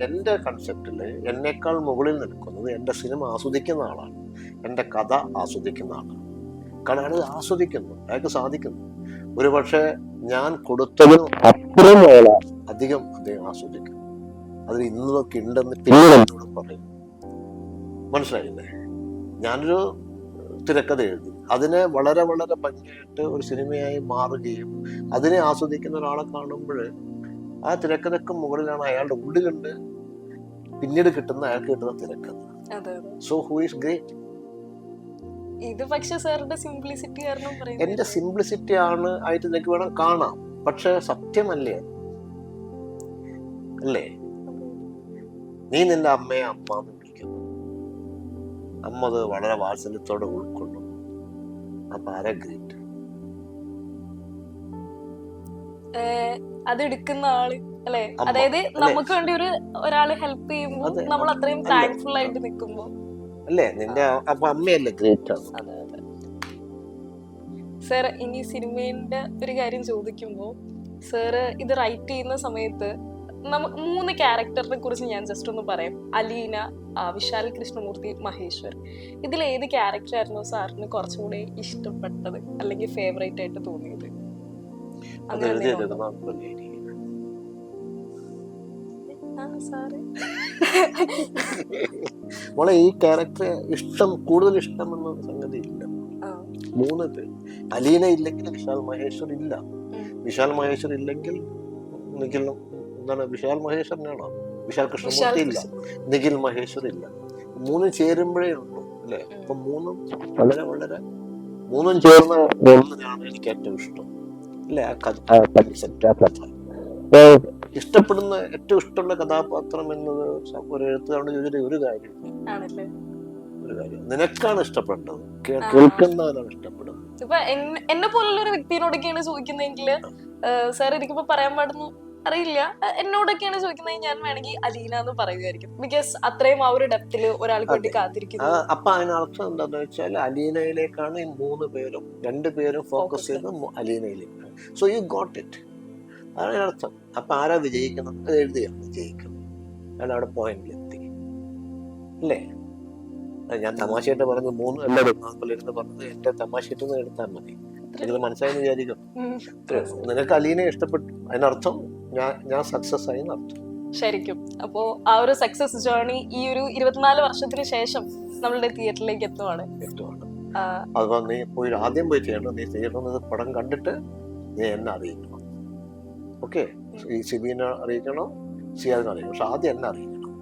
എൻ്റെ കൺസെപ്റ്റില് എന്നേക്കാൾ മുകളിൽ നിൽക്കുന്നത് എൻ്റെ സിനിമ ആസ്വദിക്കുന്ന ആളാണ്, എൻ്റെ കഥ ആസ്വദിക്കുന്ന ആളാണ്. കാരണം അയാൾ ആസ്വദിക്കുന്നു, അയാൾക്ക് സാധിക്കുന്നു. ഒരു പക്ഷെ ഞാൻ കൊടുത്തതിന് അപ്പുറം അധികം അദ്ദേഹം ആസ്വദിക്കും. അതിൽ ഇന്നതൊക്കെ ഉണ്ടെന്ന് പിന്നീട് എന്നോട് പറയും. മനസ്സിലായില്ലേ? ഞാനൊരു തിരക്കഥ എഴുതി, അതിനെ വളരെ വളരെ ഭംഗിയായിട്ട് ഒരു സിനിമയായി മാറുകയും അതിനെ ആസ്വദിക്കുന്ന ഒരാളെ കാണുമ്പോൾ ആ തിരക്കഥക്ക് മുകളിലാണ് അയാളുടെ ഉള്ളിലുണ്ട് പിന്നീട് കിട്ടുന്ന അയാൾക്ക് കിട്ടുന്ന തിരക്കഥ. So who is great? ഇത് പക്ഷെ സാറിന്റെ സിംപ്ലിസിറ്റി കാരണം പറയുന്നത്. എന്റെ സിംപ്ലിസിറ്റി ആണ് ആയിട്ട് നിനക്ക് വേണം കാണാം, പക്ഷെ സത്യമല്ലേ അല്ലേ? നീ നിന്റെ അമ്മയെ അമ്മ എന്ന് വിളിക്കുന്നു, അമ്മ അത് വളരെ വാത്സല്യത്തോടെ ഉൾക്കൊള്ളും. അപ്പൊ ആരാ ഗ്രേറ്റ്? അത് എടുക്കുന്ന ആള് അല്ലെ? അതായത് നമുക്ക് വേണ്ടി ഒരാള് ഹെൽപ്പ് ചെയ്യുമ്പോൾ നമ്മൾ അത്രയും താങ്ക്ഫുൾ ആയിട്ട് നിൽക്കുമ്പോ അല്ലേ നിന്റെ അപ്പൊ അമ്മയല്ലേ ഗ്രേറ്റ് ആണ്? അതെ അതെ. സാർ ഇനി സിനിമേന്റെ ഒരു കാര്യം ചോദിക്കുമ്പോ, സാറ് ഇത് റൈറ്റ് ചെയ്യുന്ന സമയത്ത് 3 ക്യാരക്ടറിനെ കുറിച്ച് ഞാൻ ജസ്റ്റ് ഒന്ന് പറയാം. അലീന, വിശാൽ കൃഷ്ണമൂർത്തി, മഹേശ്വർ. ഇതിൽ ഏത് ക്യാരക്ടർ ആയിരുന്നു സാറിന് കുറച്ചും കൂടി ഇഷ്ടപ്പെട്ടത് അല്ലെങ്കിൽ ഫേവറേറ്റ് ആയിട്ട് തോന്നിയത്? മോളെ ഈ ക്യാരക്ടർ കൂടുതൽ ഇഷ്ടമെന്ന സംഗതി ഇല്ല. 3 പേര്. അലീന ഇല്ലെങ്കിൽ വിശാൽ മഹേശ്വർ ഇല്ല, വിശാൽ മഹേശ്വർ ഇല്ലെങ്കിൽ നിഖിൽ, എന്താണ് വിശാൽ മഹേശ്വരനാണോ? വിശാൽ കൃഷ്ണമൂർത്തി ഇല്ല, നിഖിൽ മഹേശ്വർ ഇല്ല. 3 ചേരുമ്പോഴേ ഉള്ളൂ അല്ലെ? അപ്പൊ 3 വളരെ വളരെ 3 ചേർന്ന ഒന്നിനാണ് എനിക്ക് ഏറ്റവും ഇഷ്ടം അല്ലെ? ആ ഇഷ്ടപ്പെടുന്ന ഏറ്റവും ഇഷ്ടമുള്ള കഥാപാത്രം എന്നത് ഒരു എഴുത്തുകാരുടെ ചോദിച്ചിട്ട് ഒരു കാര്യം നിനക്കാണ് ഇഷ്ടപ്പെട്ടത്, കേൾക്കുന്നവരാണ് ഇഷ്ടപ്പെടുന്നത്. ഇപ്പൊ എന്നെ പോലുള്ള ഒരു വ്യക്തിയോടൊക്കെയാണ് ചോദിക്കുന്നതെങ്കിൽ സാർ എനിക്കിപ്പോ പറയാൻ പാടുന്നു അറിയില്ല, എന്നോടൊക്കെയാണ് ചോദിക്കുന്നത്, ഞാൻ വേണമെങ്കിൽ അലീന എന്ന് പറയുമായിരിക്കും. ബിക്കോസ് അത്രയും ആ ഒരു ഡെപ്തില് ഒരാൾക്ക് വേണ്ടി കാത്തിരിക്കുന്നു. അപ്പൊ അതിനർത്ഥം എന്താന്ന് വെച്ചാൽ അലീനയിലേക്കാണ് ഈ 3 പേരും 2 പേരും ഫോക്കസ് ചെയ്ത് അലീനയിലേക്കാണ്. സോ യു ഗോട്ട് ഇറ്റ്, അതാണ് അർത്ഥം. അപ്പൊ ആരാ വിജയിക്കണം? അത് എഴുതിയാണ് വിജയിക്കണം, അയാൾ അവിടെ പോയിന്റിലെത്തി അല്ലേ? ഞാൻ തമാശയായിട്ട് പറഞ്ഞത് 3 എല്ലാവരും പറഞ്ഞത് എന്റെ തമാശയായിട്ട് എടുത്താൽ മതി. നിങ്ങൾ മനസ്സിലായെന്ന് വിചാരിക്കും. നിനക്ക് അലീനെ ഇഷ്ടപ്പെട്ടു, അതിനർത്ഥം ഞാൻ സക്സസ് ആയി എന്നർത്ഥം. ശരിക്കും അപ്പോ ആ ഒരു സക്സസ് ജേർണി ഈ ഒരു 24 വർഷത്തിന് ശേഷം നമ്മളുടെ തിയേറ്ററിലേക്ക് എത്തുവാണ്. അപ്പൊ നീ ആദ്യം പോയി ചെയ്യണം, നീ തിയേറ്ററിൽ പടം കണ്ടിട്ട് നീ എന്നെ അറിയിക്കണം. ഓക്കെ, ഈ സിബിനെ അറിയിക്കണം, സിയാദിനെ അറിയിക്കണം, പക്ഷെ ആദ്യം എന്നെ അറിയിക്കണം.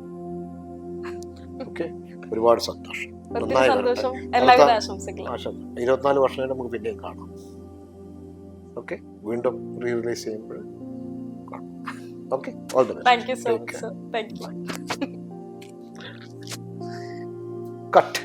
ഓക്കെ, ഒരുപാട് സന്തോഷം. 24 വർഷം നമുക്ക് പിന്നെയും കാണാം. ഓക്കെ, വീണ്ടും റീ റിലീസ് ചെയ്യുമ്പോൾ കാണാം. Okay, all the best. Thank you so much sir. Thank you. Cut.